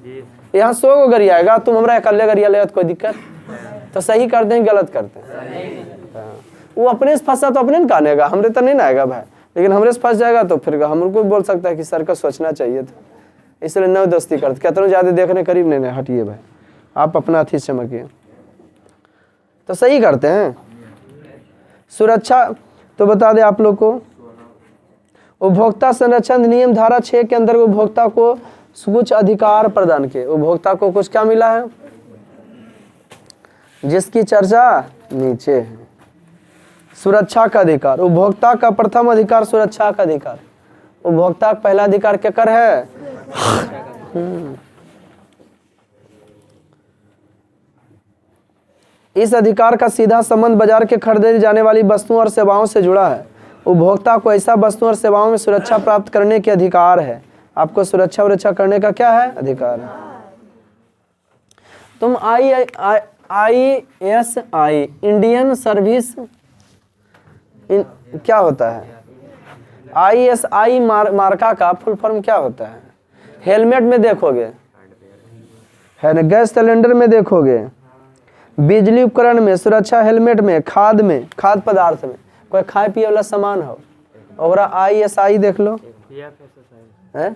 Speaker 1: यहाँ 100 को गरियाएगा, तुम हमरा अकेले गरिया ले तो कोई दिक्कत। तो सही करते हैं गलत करते हैं। वो अपने से फंसा तो अपने न कानेगा, हमरे तो नहीं ना आएगा भाई। लेकिन हमरे से फंस जाएगा तो फिर हमको बोल सकता है कि सर का सोचना चाहिए था, इसलिए नव दोस्ती करते। कहते ज़्यादा देखने करीब नहीं हटिए भाई, आप अपना अथी चमकिए, तो सही करते हैं। सुरक्षा तो बता दें आप लोग को, उपभोक्ता संरक्षण अधिनियम धारा 6 के अंदर उपभोक्ता को कुछ अधिकार प्रदान किए। उपभोक्ता को कुछ क्या मिला है, जिसकी चर्चा नीचे है। सुरक्षा का अधिकार, उपभोक्ता का प्रथम अधिकार सुरक्षा का अधिकार। उपभोक्ता का पहला अधिकार क्या कर है, इस अधिकार का सीधा संबंध बाजार के खरीदी जाने वाली वस्तुओं और सेवाओं से जुड़ा है। उपभोक्ता को ऐसा वस्तुओं और सेवाओं में सुरक्षा प्राप्त करने के अधिकार है। आपको सुरक्षा करने का क्या है, अधिकार है। तुम ISI इंडियन सर्विस क्या होता है, ISI मार्का का फुल फॉर्म क्या होता है। हेलमेट में देखोगे, है गैस सिलेंडर में देखोगे, बिजली उपकरण में, सुरक्षा हेलमेट में, खाद्य पदार्थ में, कोई खाए पिए वाला सामान हो और ISI देख लो है,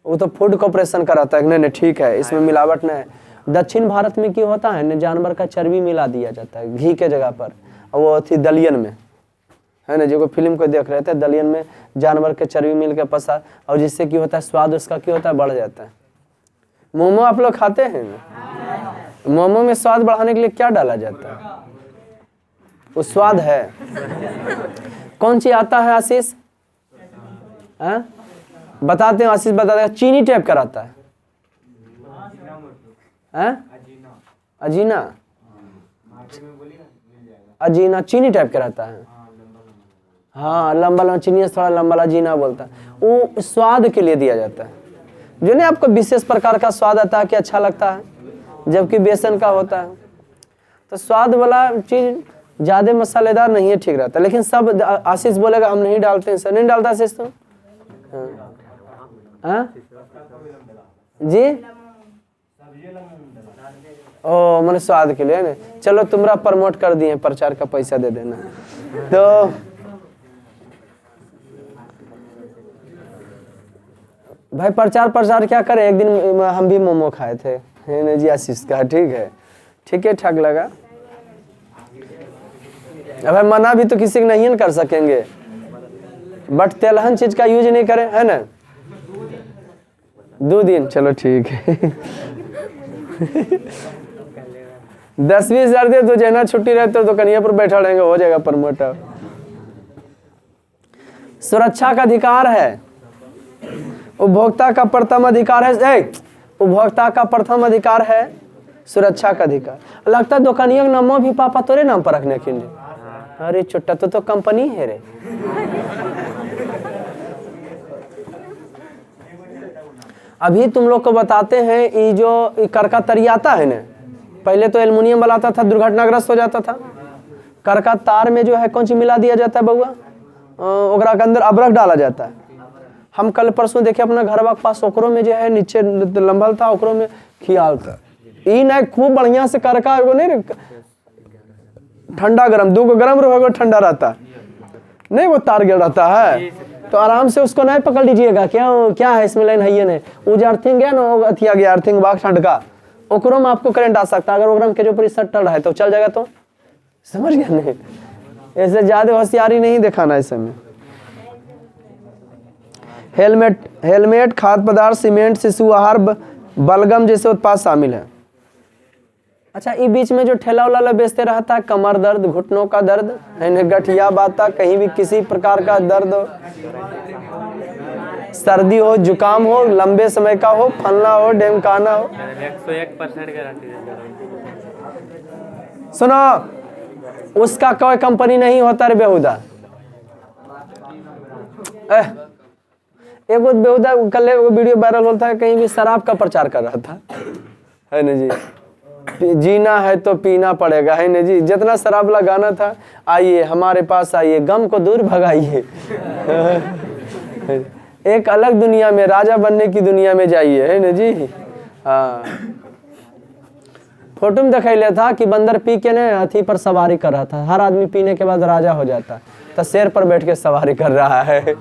Speaker 1: वो तो फूड कॉर्पोरेशन का रहता है। नहीं ठीक है, इसमें मिलावट नहीं है। दक्षिण भारत में क्या होता है ना, जानवर का चर्बी मिला दिया जाता है घी के जगह पर, और वो थी दलियन में, है ना, जो को फिल्म को देख रहे थे, दलियन में जानवर के चर्बी मिल के पसा, और जिससे क्या होता है स्वाद उसका क्या होता है, बढ़ जाता है। मोमो आप लोग खाते हैं ना, मोमो में स्वाद बढ़ाने के लिए क्या डाला जाता है, वो स्वाद है। कौन सी आता है आशीष, बताते हैं, आशीष बताते हैं, चीनी टाइप का रहता है, अजीना चीनी टाइप का रहता है। हाँ, लंबा चीनी थोड़ा लंबा अजीना बोलता है, वो स्वाद के लिए दिया जाता है। जो नहीं आपको विशेष प्रकार का स्वाद आता है कि अच्छा लगता है, जबकि बेसन का होता है। तो स्वाद वाला चीज ज्यादा मसालेदार नहीं है, ठीक रहता है। लेकिन सब आशीष बोलेगा हम नहीं डालते हैं, सर नहीं डालता आशीष तुम, हाँ जी, ओ मैंने स्वाद के लिए ना, चलो तुम्हारा प्रमोट कर दिए, प्रचार का पैसा दे देना। तो भाई प्रचार क्या करें, एक दिन हम भी मोमो खाए थे, है जी आशीष का, ठीक है ठाक लगा। अब मना भी तो किसी को नहीं कर सकेंगे, बट तेलहन चीज का यूज नहीं करें, है ना। 2 दिन चलो ठीक है। 10-20 हजार दे तो जना छुट्टी रहते तो कन्या पर बैठा रहेंगे, हो जाएगा प्रमोटर। सुरक्षा का अधिकार है, उपभोक्ता का प्रथम अधिकार है, उपभोक्ता का प्रथम अधिकार है सुरक्षा का अधिकार। लगता है दुकानिया का नामो भी पापा तोरे नाम पर रखने के लिए, अरे चुट्टा तो कंपनी है रे। अभी तुम लोग को बताते हैं, ये जो कर का तरी आता है ना, पहले तो एल्युमिनियम वाला आता था, दुर्घटनाग्रस्त हो जाता था। कर का तार में जो है कौन सी मिला दिया जाता है बउआ, ओकरा के अंदर अबरख डाला जाता है। हम कल परसों देखे अपना घरवा के पास, ओकरो में जो है नीचे लंबल था, ओकरो में खियाल था। ई नहीं खूब बढ़िया से कर का नहीं, ठंडा गरम, 2 गरम रहोगे ठंडा रहता नहीं, वो तार गिर रहता है। तो आराम से उसको नहीं पकड़ लीजिएगा, क्या है इसमें लाइन है ये नहीं, वो जो अर्थिंग है ना, अथिया गया अर्थिंग बाग ठंड का, ओकरो में आपको करंट आ सकता है। अगर ओकरम के जो ऊपर सट्टल है तो चल जाएगा, तो समझ गया नहीं। ऐसे ज्यादा होशियारी नहीं दिखाना इस समय। हेलमेट, खाद्य पदार्थ, सीमेंट, शिशु आहार, बलगम जैसे उत्पाद शामिल है। अच्छा, ये बीच में जो ठेला वाला बेचते रहता है, कमर दर्द, घुटनों का दर्द, गठिया बाता, कहीं भी किसी प्रकार का दर्द हो, सर्दी हो, जुकाम हो, लंबे समय का हो, फलना हो, ढेमकाना हो,
Speaker 2: 101% गारंटी।
Speaker 1: सुनो उसका कोई कंपनी नहीं होता रे बेहुदा। एक वो बेहुदा कल वो वीडियो वायरल होता है, कहीं भी शराब का प्रचार कर रहा था, है ना जी। जीना है तो पीना पड़ेगा, है ना जी। जितना शराब लगाना था, आइए हमारे पास आइए, गम को दूर भगाइए। एक अलग दुनिया में, राजा बनने की दुनिया में जाइए, है ना जी। हाँ, फोटो में दिखाई था कि बंदर पी के ने हाथी पर सवारी कर रहा था। हर आदमी पीने के बाद राजा हो जाता, तो शेर पर बैठ के सवारी कर रहा है।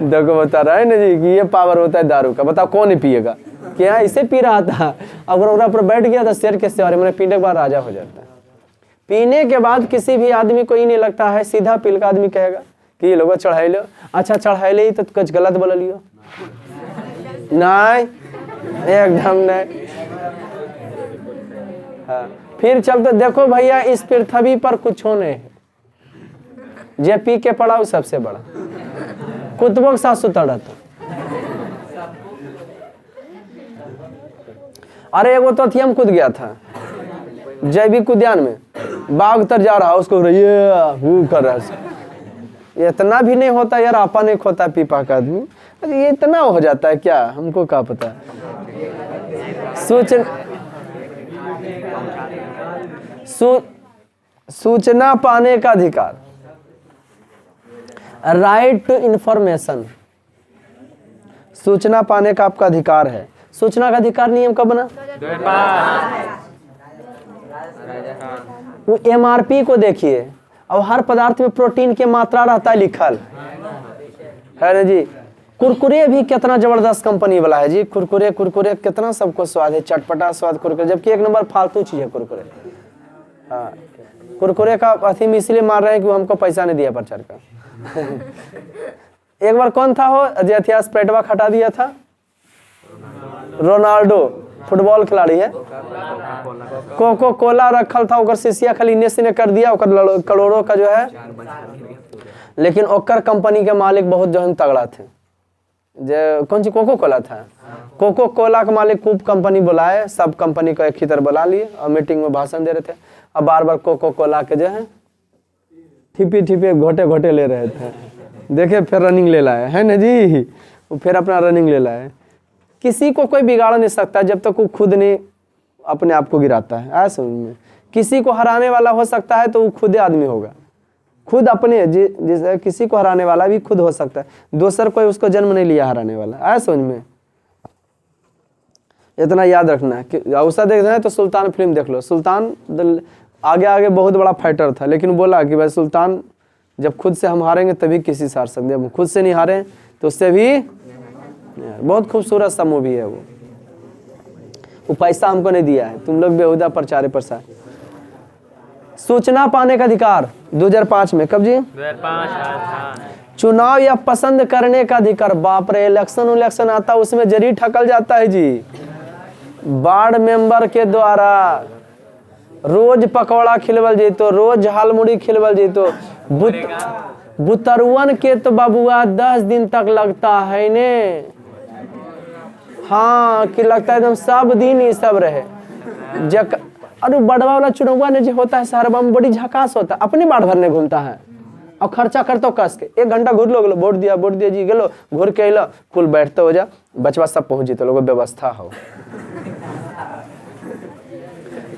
Speaker 1: देखो बता रहा है ना जी कि ये पावर होता है दारू का। बताओ कौन नहीं पिएगा? क्या इसे पी रहा था, अगर ओरा पर बैठ गया तो शेर के सवारी, मैंने पीने के बाद राजा हो जाता है। पीने के बाद किसी भी आदमी को ही नहीं लगता है, सीधा पील का आदमी कहेगा कि ये लोग चढ़ाई लो। अच्छा चढ़ाई ले तो कुछ गलत बोल लियो? नहीं, एकदम नहीं। हाँ, फिर चलते देखो भैया, इस पृथ्वी पर कुछ नहीं है, जे पी के पड़ा सबसे बड़ा कुतुबों के साथ सुतड़ा था। अरे एगो तो थियम कूद गया था जैविक उद्यान में, बाघ तर जा रहा, उसको ये कर रहा है। इतना भी नहीं होता यार, आपा नहीं खोता पीपा का आदमी। अरे ये इतना हो जाता है क्या, हमको क्या पता। सूचना पाने का अधिकार, राइट टू इंफॉर्मेशन, सूचना पाने का आपका अधिकार है। सूचना का अधिकार नियम कब बना? वो एमआरपी को देखिए, और हर पदार्थ में प्रोटीन की मात्रा रहता है लिखल, है ना जी। कुरकुरे भी कितना जबरदस्त कंपनी वाला है जी। कुरकुरे कुरकुरे कितना सबको स्वाद है, चटपटा स्वाद कुरकुरे, जबकि एक नंबर फालतू चीज है कुरकुरे। हाँ, कुरकुरे का अथी में इसलिए मार रहे हैं कि वो हमको पैसा नहीं दिया प्रचार का। एक बार कौन था हो अजय स्प्रेटवा हटा दिया था, रोनाल्डो फुटबॉल खिलाड़ी है, कोको कोला रखल था, ओकर शीशिया खाली इन्ने से कर दिया, ओकर करोड़ों का जो है। लेकिन ओकर कंपनी के मालिक बहुत जो है तगड़ा थे। जो कौन सी कोको कोला था, कोको कोला का मालिक खूब कंपनी बुलाए, सब कंपनी को एक ही तरह बुला लिए और मीटिंग में भाषण दे रहे थे। अब बार बार कोको कोला के जो है ठिपी ठिपी घोटे घोटे ले रहे थे। देखे फिर रनिंग ले लाए, है ना जी। वो फिर अपना रनिंग ले लाए। किसी को कोई बिगाड़ नहीं सकता जब तक वो खुद नहीं अपने आप को गिराता है। ऐसा में किसी को हराने वाला हो सकता है तो वो खुद आदमी होगा, खुद अपने जिस किसी को हराने वाला भी खुद हो सकता है, दूसर कोई उसको जन्म नहीं लिया हराने वाला। ऐसा में इतना याद रखना है कि अवसर देख रहे हैं तो सुल्तान फिल्म देख लो। सुल्तान आगे आगे बहुत बड़ा फाइटर था, लेकिन बोला कि भाई सुल्तान जब खुद से हम हारेंगे तभी किसी से हार सकते हैं, हम खुद से नहीं हारे तो उससे भी। बहुत खूबसूरत सा मूवी है वो पैसा हमको नहीं दिया है, तुम लोग बेहुदा प्रचार प्रसार। सूचना पाने का अधिकार 2005 में, कब जी?
Speaker 2: 2005।
Speaker 1: चुनाव या पसंद करने का अधिकार। बाप रे, इलेक्शन आता उसमें जरी ठकल जाता है जी। वार्ड मेंबर के द्वारा रोज पकौड़ा खिलवल जैतो, रोज झाल मुड़ी खिलवल जैतो। बुतरुअन के तो बाबुआ 10 दिन तक लगता है ने। हाँ, कि लगता है एकदम सब दिन ही सब रहे। अरे बड़वा वाला चुनाव ने जो होता है शहर में बड़ी झकास होता है, अपने बाढ़ भरने घूमता है और खर्चा करता कस के। 1 घंटा घूर लो, वोट दिया जी, गेलो घूर के अलो, कुल बैठते हो जा, बचवा सब पहुंच जीते, लोगों व्यवस्था हो।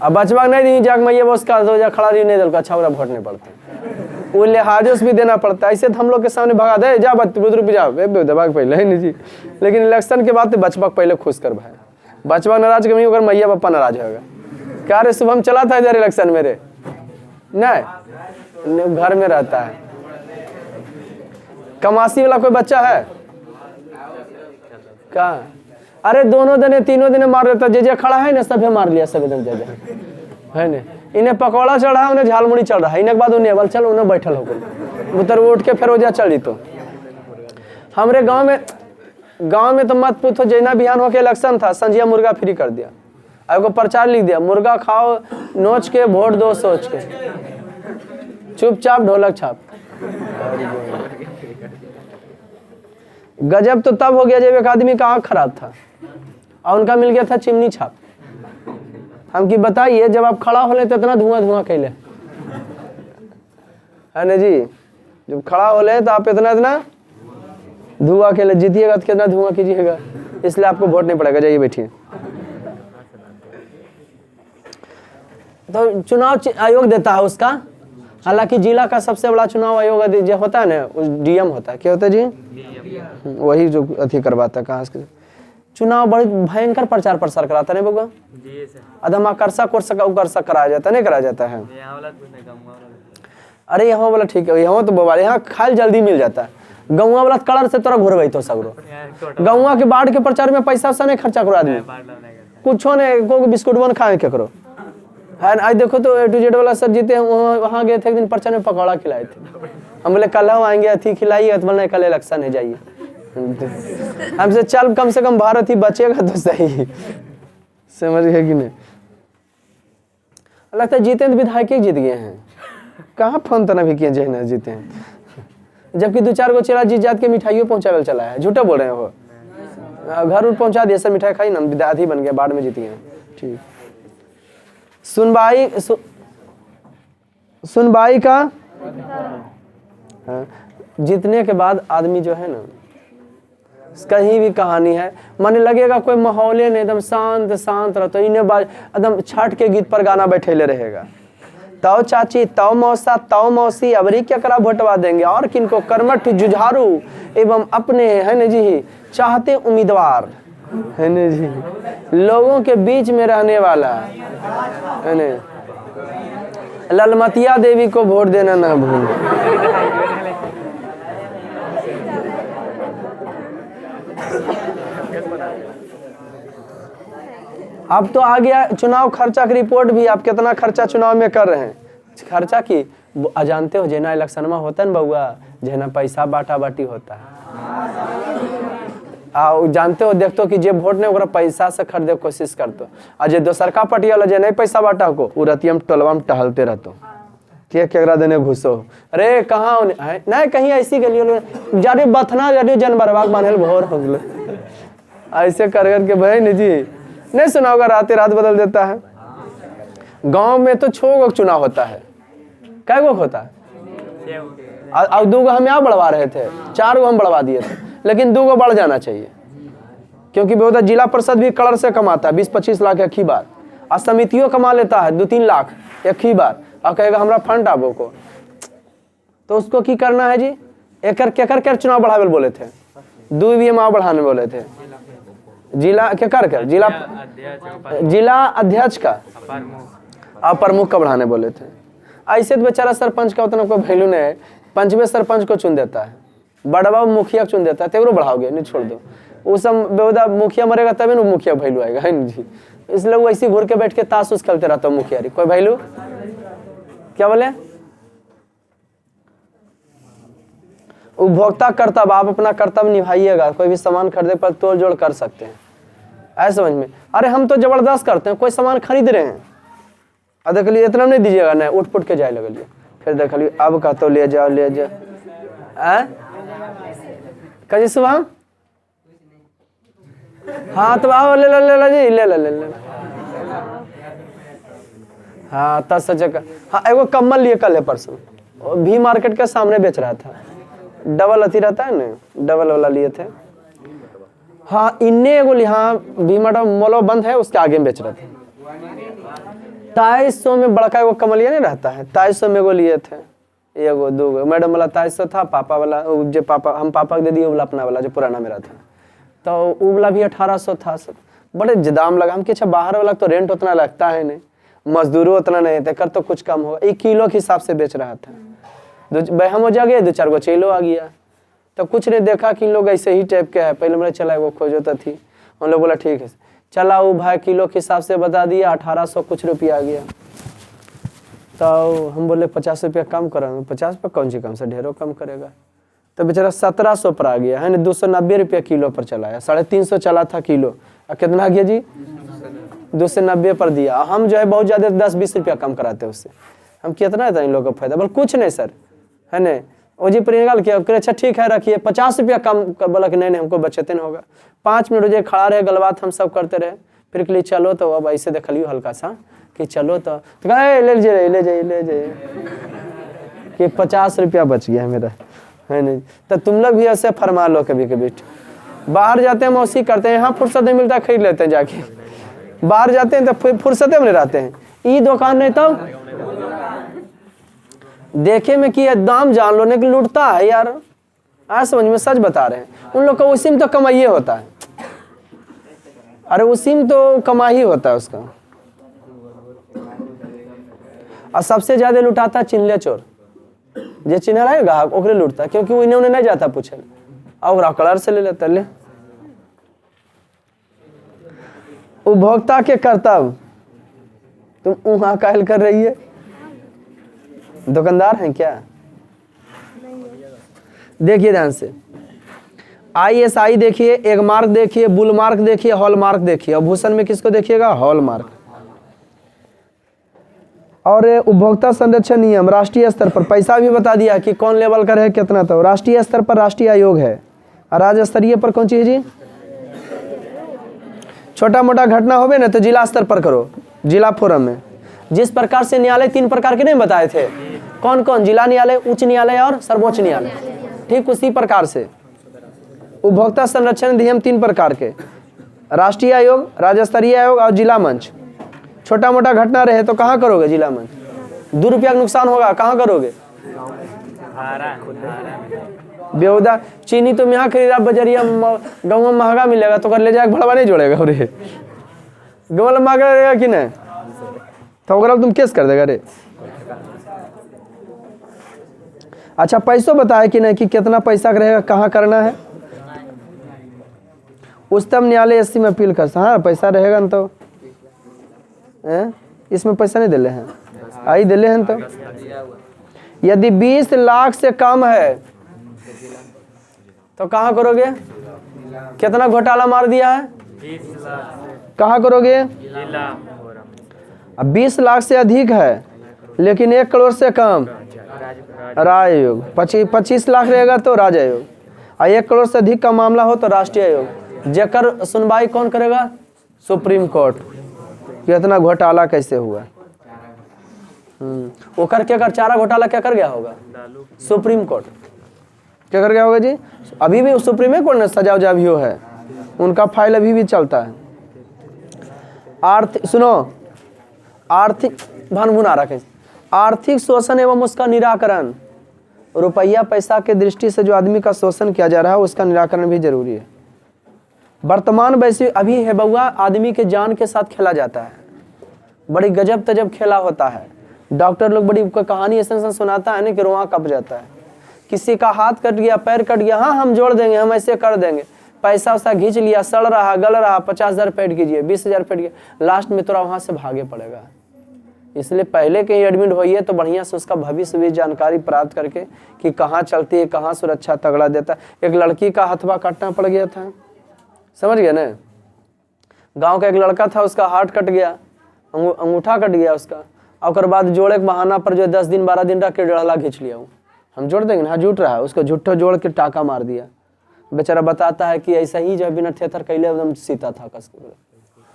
Speaker 1: अब बचवा नहीं दी जाग मैं ये बस का हो जा खड़ा रही नहीं दिल का, अच्छा वोट नहीं पड़ता, वो लिहाजों से भी देना पड़ता है। ऐसे तो हम लोग के सामने भगा दे, जा बुजुर्ग जा दबाग पहले है नहीं जी। लेकिन इलेक्शन के बाद तो बचवा पहले खुश कर भाई, बचवा नाराज कमी होकर मैया पप्पा नाराज होगा। क्या रे शुभम चला था इधर इलेक्शन मेरे? नहीं, घर में रहता है। कमासी वाला कोई बच्चा है क्या? अरे दोनों दिन 3 दिन मार देता, जे खड़ा है ना सभी मार लिया, सभी दिन जे है ना। इन्हें पकौड़ा चढ़ा है, उन्हें झालमुड़ी चढ़ रहा है, इन्हें के बाद उन्हें बल चल उन्हें बैठल हो गई, उतर उठ के फिर जा चल तो। हमारे गांव में तो मत पूछो, जैना बिहान होके इलेक्शन था, संजिया मुर्गा फ्री कर दिया, को प्रचार लिख दिया, मुर्गा खाओ नोच के वोट दो सोच के, चुपचाप ढोलक छाप। गजब तो तब हो गया जब एक आदमी का आँख खराब था और उनका मिल गया था चिमनी छाप। हम की बताइए, जब आप खड़ा होले तो इतना धुआं कैले, है ना जी। जब खड़ा हो ले तो आप इतना धुआं के लिए जीतिएगा तो कितना धुआं कीजिएगा, इसलिए आपको वोट नहीं पड़ेगा। जाइए बैठिए। तो चुनाव आयोग देता है उसका, हालांकि जिला का सबसे बड़ा चुनाव आयोग जो होता है ना उस डीएम होता है। क्या होता है जी? वही जो अथी करवाता है। कहाँ से चुनाव बड़ी भयंकर प्रचार प्रसार कराता है बउआ, अदम आकर्षक उकर्षक कराया जाता नहीं कराया जाता है। अरे यहाँ वाला ठीक है, यहाँ तो बोबाल यहाँ खाल जल्दी मिल जाता है। गौवा वाला कलर से तोरा घुरबई तो सगरो गौवा के बाढ़ के प्रचार में पैसा से नहीं खर्चा करो आदमी, कुछो नहीं, को बिस्कुट बन खाए केकरो है। आज देखो तो A to Z वाला सर जीते हैं, वहाँ गए थे एक दिन प्रचार में पकौड़ा खिलाए थे। हम बोले कल हम आएंगे अथी खिलाइए, तो बोले कल इलेक्शन है जाइए। हमसे चल कम से कम भारत ही बचेगा तो सही, समझ गए कि नहीं। लगता है जीते तो विधायक जीत गए हैं, कहाँ फोन तना भी किए जहना जीते हैं, जबकि 2-4 गो चेला जीत जात के मिठाइयों पहुंचावे चला है। झूठा बोल रहे हैं वो, घर उर पहुंचा दिए सर, मिठाई खाई ना, विद्यार्थी बन गया, बाढ़ में जीत गए। ठीक, सुनवाई का जीतने के बाद आदमी जो है ना, कहीं भी कहानी है, माने लगेगा कोई माहौल नहीं, एकदम शांत शांत रहता, इन्हें एकदम छठ के गीत पर गाना बैठेले रहेगा। ताओ चाची, ताओ मौसा, ताओ मौसी, अबरी क्या करा भोटवा देंगे, और किनको कर्मठ जुझारू एवं अपने है न जी चाहते उम्मीदवार, है न जी, लोगों के बीच में रहने वाला है न। ललमतिया देवी को वोट देना ना भूल। अब तो आ गया चुनाव खर्चा की रिपोर्ट भी, आप कितना खर्चा चुनाव में कर रहे हैं। खर्चा की जानते हो, जेना इलेक्शन में होता है ना बउआ, जेना पैसा बांटा बाटी होता है, जानते हो, देखते हो कि जे वोट नहीं पैसा से खरीदे कोशिश करते, और जे दोसर का पार्टी वाला जे नहीं पैसा बांटा को उ रतिया में टोलवा में टहलते रहते, के केकरा देने घुसो, अरे कहाँ नहीं कहीं ऐसी गलियों जारे बथना जारे जनबरवा बांधल भोर हो गए, ऐसे कर करके बहन जी नहीं सुना होगा, रात रात बदल देता है। गांव में तो 6 गो चुनाव होता है, कै गो होता है, और 2 गो हम यहाँ बढ़वा रहे थे, 4 गो हम बढ़वा दिए थे, लेकिन 2 गो बढ़ जाना चाहिए, क्योंकि बहुत जिला परिषद भी कलर से कमाता है 20-25 लाख एक ही बार, और समितियों कमा लेता है 2-3 लाख एक ही बार, और कहेगा हमारा फंड आबो को, तो उसको की करना है जी, एक चुनाव बढ़ावे बोले थे, 2 भी हम बढ़ाने बोले थे, जिला के कर जिला अध्यक्ष का और प्रमुख का बढ़ाने बोले थे। ऐसे तो बेचारा सरपंच का उतना कोई वैल्यू नहीं है, 5वें सरपंच को चुन देता है, बड़वा मुखिया चुन देता है, तेरो बढ़ाओगे नहीं, छोड़ दो, वो सब बेवदा मुखिया मरेगा तभी ना मुखिया वैल्यू आएगा, है जी। इसलिए वो ऐसे घूर के बैठ के ताश उस खेलते रहता है, मुखिया कोई वैल्यू क्या बोले। उपभोक्ता कर्तव्य, आप अपना कर्तव्य निभाइएगा, कोई भी सामान खरीदे पर तोड़ जोड़ कर सकते हैं, ऐसे समझ में। अरे हम तो जबरदस्त करते हैं, कोई सामान खरीद रहे हैं, अब देख लिए इतना नहीं दीजिएगा, नहीं उठ पुट के जाए लगलिए, फिर देख लिये अब का तो ले जाओ कहीं सुबह, हाँ तो आओ ले लो जी, ले हाँ 10 जगह। हाँ एगो कम्बल लिए कल है परसों, भी मार्केट के सामने बेच रहा था, डबल अथी रहता है ना, डबल वाला लिए थे। हाँ इन्ने एगो यहाँ भी मॉलो बंद है, उसके आगे में बेच रहे थे, 250 में बड़का एगो कमलिया नहीं रहता है, 250 में एगो लिए थे, एगो 2 गो, मैडम वाला 250 था, पापा वाला जो पापा हम पापा को दे दिए, वाला अपना वाला जो पुराना मेरा था, तो वो वाला भी 1800 था। सब बड़े दाम लगा, हम कि अच्छा बाहर वाला तो रेंट उतना लगता है नहीं, मजदूरों उतना नहीं थे, कर तो कुछ कम होगा, 1 किलो के हिसाब से बेच रहा था। हम हो जागे 2-4 गो चेलो आ गया, तो कुछ नहीं देखा कि लोग ऐसे ही टाइप के है, पहले मैंने चला वो खोजो तो थी, हम लोग बोला ठीक है चला, वो भाई किलो के हिसाब से बता दिया, 1800 कुछ रुपया आ गया। तो हम बोले 50 रुपया कम करेंगे, 50 रुपया कौन सी कम से ढेरों कम करेगा, तो बेचारा 1700 पर आ गया है ना, 290 रुपया किलो पर चलाया, 350 चला था किलो, और कितना आ गया जी 290 पर दिया। हम जो है बहुत ज़्यादा 10-20 रुपया कम कराते हैं उससे, हम कितना है इन लोगों का फायदा, बोल कुछ नहीं सर, है ना, ओ जी प्रियंका किया, अच्छा ठीक है रखिए, 50 रुपया कम, बोला कि नहीं हमको बचते नहीं होगा। 5 मिनट जो खड़ा रहे, गलबात हम सब करते रहे, फिर के लिए चलो, तो अब ऐसे देख लियो हल्का सा कि चलो, तो ले जाइए कि 50 रुपया बच गया है मेरा, है नहीं। तो तुम लोग भी ऐसे फरमा लो कभी कभी। बाहर जाते हैं मौसी करते हैं, यहाँ फुर्सत नहीं मिलता खरीद लेते हैं जाके। बाहर जाते हैं तो फुर्सत में नहीं रहते हैं, ई दुकान नहीं तो देखे में कि दाम जान लो, नहीं लूटता है यार। आज समझ में सच बता रहे हैं, उन लोग का उसी में तो कमाई होता है। अरे उसी में तो कमाई होता है उसका। और सबसे ज्यादा लुटाता है चिन्हले चोर, जे चिन्ह रहे ग्राहक ओकरे लूटता है, क्योंकि वो इन्हें नहीं जाता पूछे और कलर से ले लेता। ले उपभोक्ता के कर्तव्य, तुम वहां कायल कर रही है, दुकानदार हैं क्या? देखिए ध्यान से, ISI देखिए, एक मार्क देखिए, बुल मार्क देखिए, हॉल मार्क देखिए। और भूषण में किसको देखिएगा? Hall mark. और उपभोक्ता संरक्षण नियम राष्ट्रीय स्तर पर, पैसा भी बता दिया कि कौन लेवल का है कितना। तो राष्ट्रीय स्तर पर राष्ट्रीय आयोग है, और राज्य स्तरीय पर कौन चीज जी? छोटा मोटा घटना हो ना तो जिला स्तर पर करो, जिला फोरम में। जिस प्रकार से न्यायालय 3 प्रकार के नहीं बताए थे, कौन कौन? जिला न्यायालय, उच्च न्यायालय और सर्वोच्च न्यायालय। ठीक उसी प्रकार से उपभोक्ता संरक्षण नियम 3 प्रकार के, राष्ट्रीय आयोग, राज्य स्तरीय आयोग और जिला मंच। छोटा मोटा घटना रहे तो कहाँ करोगे? जिला मंच। 2 रुपया का नुकसान होगा, कहाँ करोगे? बेहुदा चीनी तुम यहाँ खरीदा, बजरिया गाँव में महंगा मिलेगा तो कर ले जाकर भड़वा नहीं जोड़ेगा। और गाँव में महंगा रहेगा कि नहीं तो अगर तुम केस कर देगा रे। अच्छा पैसों बताए कि नहीं कि कितना पैसा रहेगा, कहाँ करना है? उच्चतम न्यायालय SC में अपील कर। हाँ पैसा रहेगा न तो इसमें पैसा नहीं दिले हैं, आई दिले हैं। तो यदि 20 लाख से कम है तो कहाँ करोगे? कितना घोटाला मार दिया है? 20 लाख। कहाँ करोगे? अब 20 लाख से अधिक है लेकिन 1 करोड़ से कम, राज्य आयोग। 25 लाख रहेगा तो राज्य आयोग, और 1 करोड़ से अधिक का मामला हो तो राष्ट्रीय आयोग। जेकर सुनवाई कौन करेगा? Supreme court. कितना घोटाला कैसे हुआ? ओकर क्या कर, चारा घोटाला क्या कर गया होगा? सुप्रीम कोर्ट क्या कर गया होगा जी? अभी भी सुप्रीम कोर्ट ने सजा उजा भी है, उनका फाइल अभी भी चलता है। सुनो, आर्थिक भनभुना रखे, आर्थिक शोषण एवं उसका निराकरण। रुपया पैसा के दृष्टि से जो आदमी का शोषण किया जा रहा है उसका निराकरण भी जरूरी है। वर्तमान वैश्विक अभी है बउआ, आदमी के जान के साथ खेला जाता है, बड़ी गजब तजब खेला होता है। डॉक्टर लोग बड़ी कहानी ऐसा सुनाता है ना कि रोआ कप जाता है। किसी का हाथ कट गया, पैर कट गया, हाँ हम जोड़ देंगे, हम ऐसे कर देंगे, पैसा वैसा घींच लिया, सड़ रहा गल रहा, 50,000 पेड कीजिए, 20,000 पेड कीजिए, लास्ट में तोरा वहां से भागे पड़ेगा। इसलिए पहले कहीं एडमिट होइए तो बढ़िया से उसका भविष्य भी जानकारी प्राप्त करके कि कहाँ चलती है, कहाँ सुरक्षा तगड़ा देता है। एक लड़की का हथवा काटना पड़ गया था, समझ गया ना? गांव का एक लड़का था, उसका हाथ कट गया, अंगूठा कट गया उसका, और बाद जोड़े के बहाना पर जो 10 दिन 12 दिन रख के डेढ़ला खींच लिया। हम जोड़ देंगे ना, झूठ रहा है, उसको झूठो जोड़ के टाका मार दिया। बेचारा बताता है कि ऐसा ही जो बिना थेथर कैले एकदम सीता था कस के।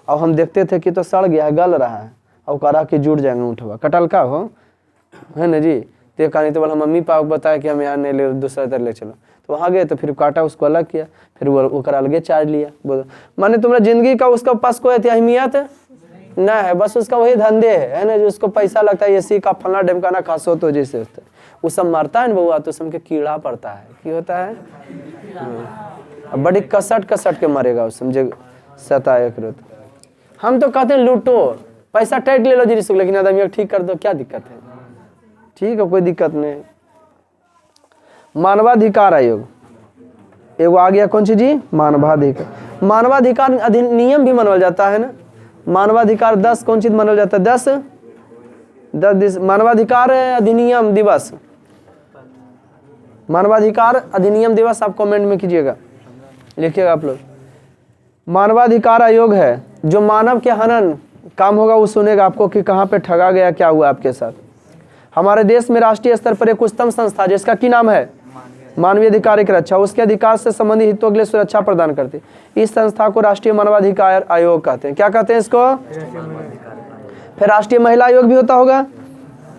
Speaker 1: और हम देखते थे कि तो सड़ गया है, गल रहा है, और कहा कि जुट जाएंगे उठवा कटल का हो, है ना जी। तो कहानी तो बोला मम्मी पापा बताया कि हम यहाँ नहीं ले, दूसरा तरह ले चलो। तो वहाँ गए तो फिर काटा, उसको अलग किया, फिर वो अलगे चार्ज लिया। बोलो माने तुम्हारा जिंदगी का उसका पास कोई अहमियत ना है, बस उसका वही धंधे है ना, जो उसको पैसा लगता है, एसी का फलना ढमकाना खासो तो जैसे होता है वो सब मारता है ना बउआ, तो सबके कीड़ा पड़ता है। की होता है? अब बड़ी कसट के मरेगा उस समझे सताए करो। हम तो कहते हैं लूटो, पैसा टाइट ले लो जी, लेकिन आदमी ठीक कर दो, क्या दिक्कत है? ठीक है, कोई दिक्कत नहीं। मानवाधिकार आयोग एगो आ गया, कौन सी जी? मानवाधिकार। मानवाधिकार अधिनियम भी मानल जाता है ना, मानवाधिकार 10 कौन चीज मानल जाता है? 10 मानवाधिकार अधिनियम दिवस, मानवाधिकार अधिनियम दिवस आप कमेंट में कीजिएगा, लिखिएगा आप लोग। मानवाधिकार आयोग है, जो मानव के हनन काम होगा वो सुनेगा आपको कि कहाँ पे ठगा गया, क्या हुआ आपके साथ। हमारे देश में राष्ट्रीय स्तर पर एक उच्चतम संस्था जिसका की नाम है मानवीय अधिकार की रक्षा, उसके अधिकार से संबंधित हितों के लिए सुरक्षा प्रदान करती है। इस संस्था को राष्ट्रीय मानवाधिकार आयोग कहते हैं। क्या कहते हैं इसको? फिर राष्ट्रीय महिला आयोग भी होता होगा,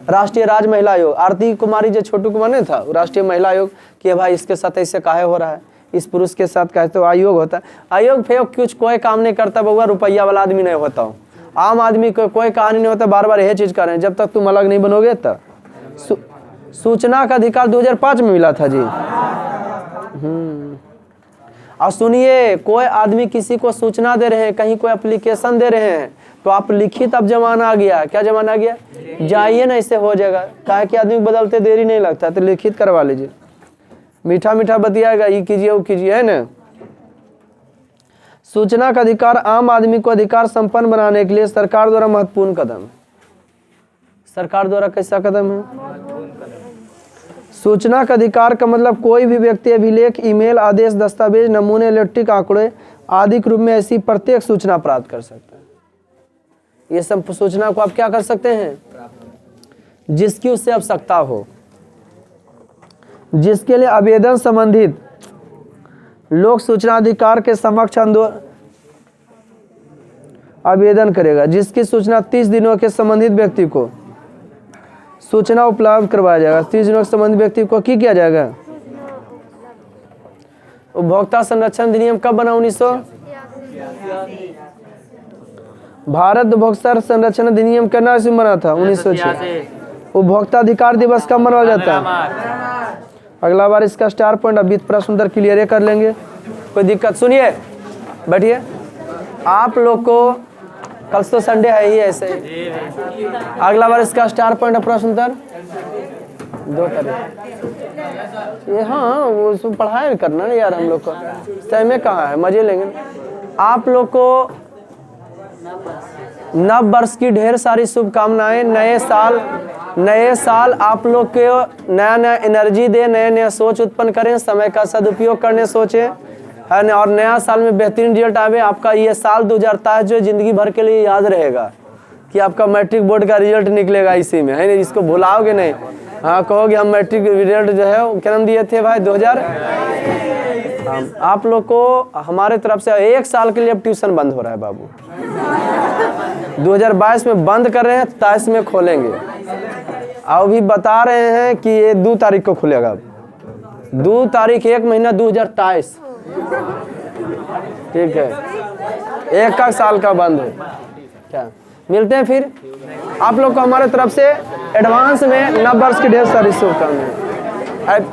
Speaker 1: राष्ट्रीय राज महिला आयोग, आरती कुमारी जो छोटू कुमार ने था, राष्ट्रीय महिला आयोग कि भाई इसके साथ ऐसे काहे हो रहा है, इस पुरुष के साथ काहे, तो आयोग होता है। आयोग फेयोग कुछ कोई काम नहीं करता बउआ, रुपया वाला आदमी नहीं होता हूँ, आम आदमी को कोई कहानी नहीं होता, बार बार यही चीज कर रहे हैं। जब तक तुम अलग नहीं बनोगे तब सूचना का अधिकार 2005 में मिला था जी। और सुनिए, कोई आदमी किसी को सूचना दे रहे हैं, कहीं कोई एप्लीकेशन दे रहे हैं, तो आप लिखित, अब जमाना आ गया। क्या जमाना आ गया? जाइए ना, इससे हो जाएगा। काहे कि आदमी बदलते देरी नहीं लगता, तो लिखित करवा लीजिए। मीठा मीठा बतियाएगा, ये कीजिए वो कीजिए, है ना। सूचना का अधिकार आम आदमी को अधिकार संपन्न बनाने के लिए सरकार द्वारा महत्वपूर्ण कदम है। सरकार द्वारा कैसा कदम है? सूचना का अधिकार का मतलब कोई भी व्यक्ति अभिलेख, ईमेल, आदेश, दस्तावेज, नमूने, इलेक्ट्रिक आंकड़े आदि के रूप में ऐसी प्रत्येक सूचना प्राप्त कर सकता है। ये सब सूचना को आप क्या कर सकते हैं? जिसकी उससे आवश्यकता हो, जिसके लिए आवेदन संबंधित लोक सूचना अधिकार के समक्ष आवेदन करेगा, जिसकी सूचना 30 दिनों के संबंधित व्यक्ति को सूचना उपलब्ध करवाया जाएगा। 30 दिनों के संबंधित व्यक्ति को क्या किया जाएगा? उपभोक्ता संरक्षण अधिनियम कब बना? 1900। भारत उपभोक्ता संरक्षण अधिनियम करना से बना था 1986। उपभोक्ता अधिकार दिवस कब मनाया जाता है? अगला बार इसका स्टार पॉइंट अब प्रश्न उत्तर क्लियर कर लेंगे, कोई दिक्कत? सुनिए, बैठिए। आप लोग को कल तो संडे है ही, ऐसे अगला बार इसका स्टार पॉइंट प्रश्न उत्तर 2 तारीख ये। हाँ, वो सब पढ़ाई करना है यार, हम लोग को समय कहाँ है, मजे लेंगे। आप लोग को नव वर्ष की ढेर सारी शुभकामनाएं। नए साल आप लोग को नया नया एनर्जी दे, नए नया सोच उत्पन्न करें, समय का सदुपयोग करने सोचें, है ना। और नया साल में बेहतरीन रिजल्ट आवे। आपका ये साल 2023 जो जिंदगी भर के लिए याद रहेगा कि आपका मैट्रिक बोर्ड का रिजल्ट निकलेगा इसी में, है ना। इसको भुलाओगे नहीं। हाँ, कहोगे हम मैट्रिक रिजल्ट जो है वो क्या नाम दिए थे भाई 2000। आप लोग को हमारे तरफ से 1 साल के लिए अब ट्यूशन बंद हो रहा है बाबू। 2022 में बंद कर रहे हैं, 23 में खोलेंगे। अभी बता रहे हैं कि ये 2 तारीख को खुलेगा। 2 तारीख 1 महीना 2023, ठीक है। 1 साल का बंद है। क्या मिलते हैं फिर। आप लोग को हमारे तरफ से एडवांस में नव वर्ष की ढेर सारी शुभकामनाएं। हैप्पी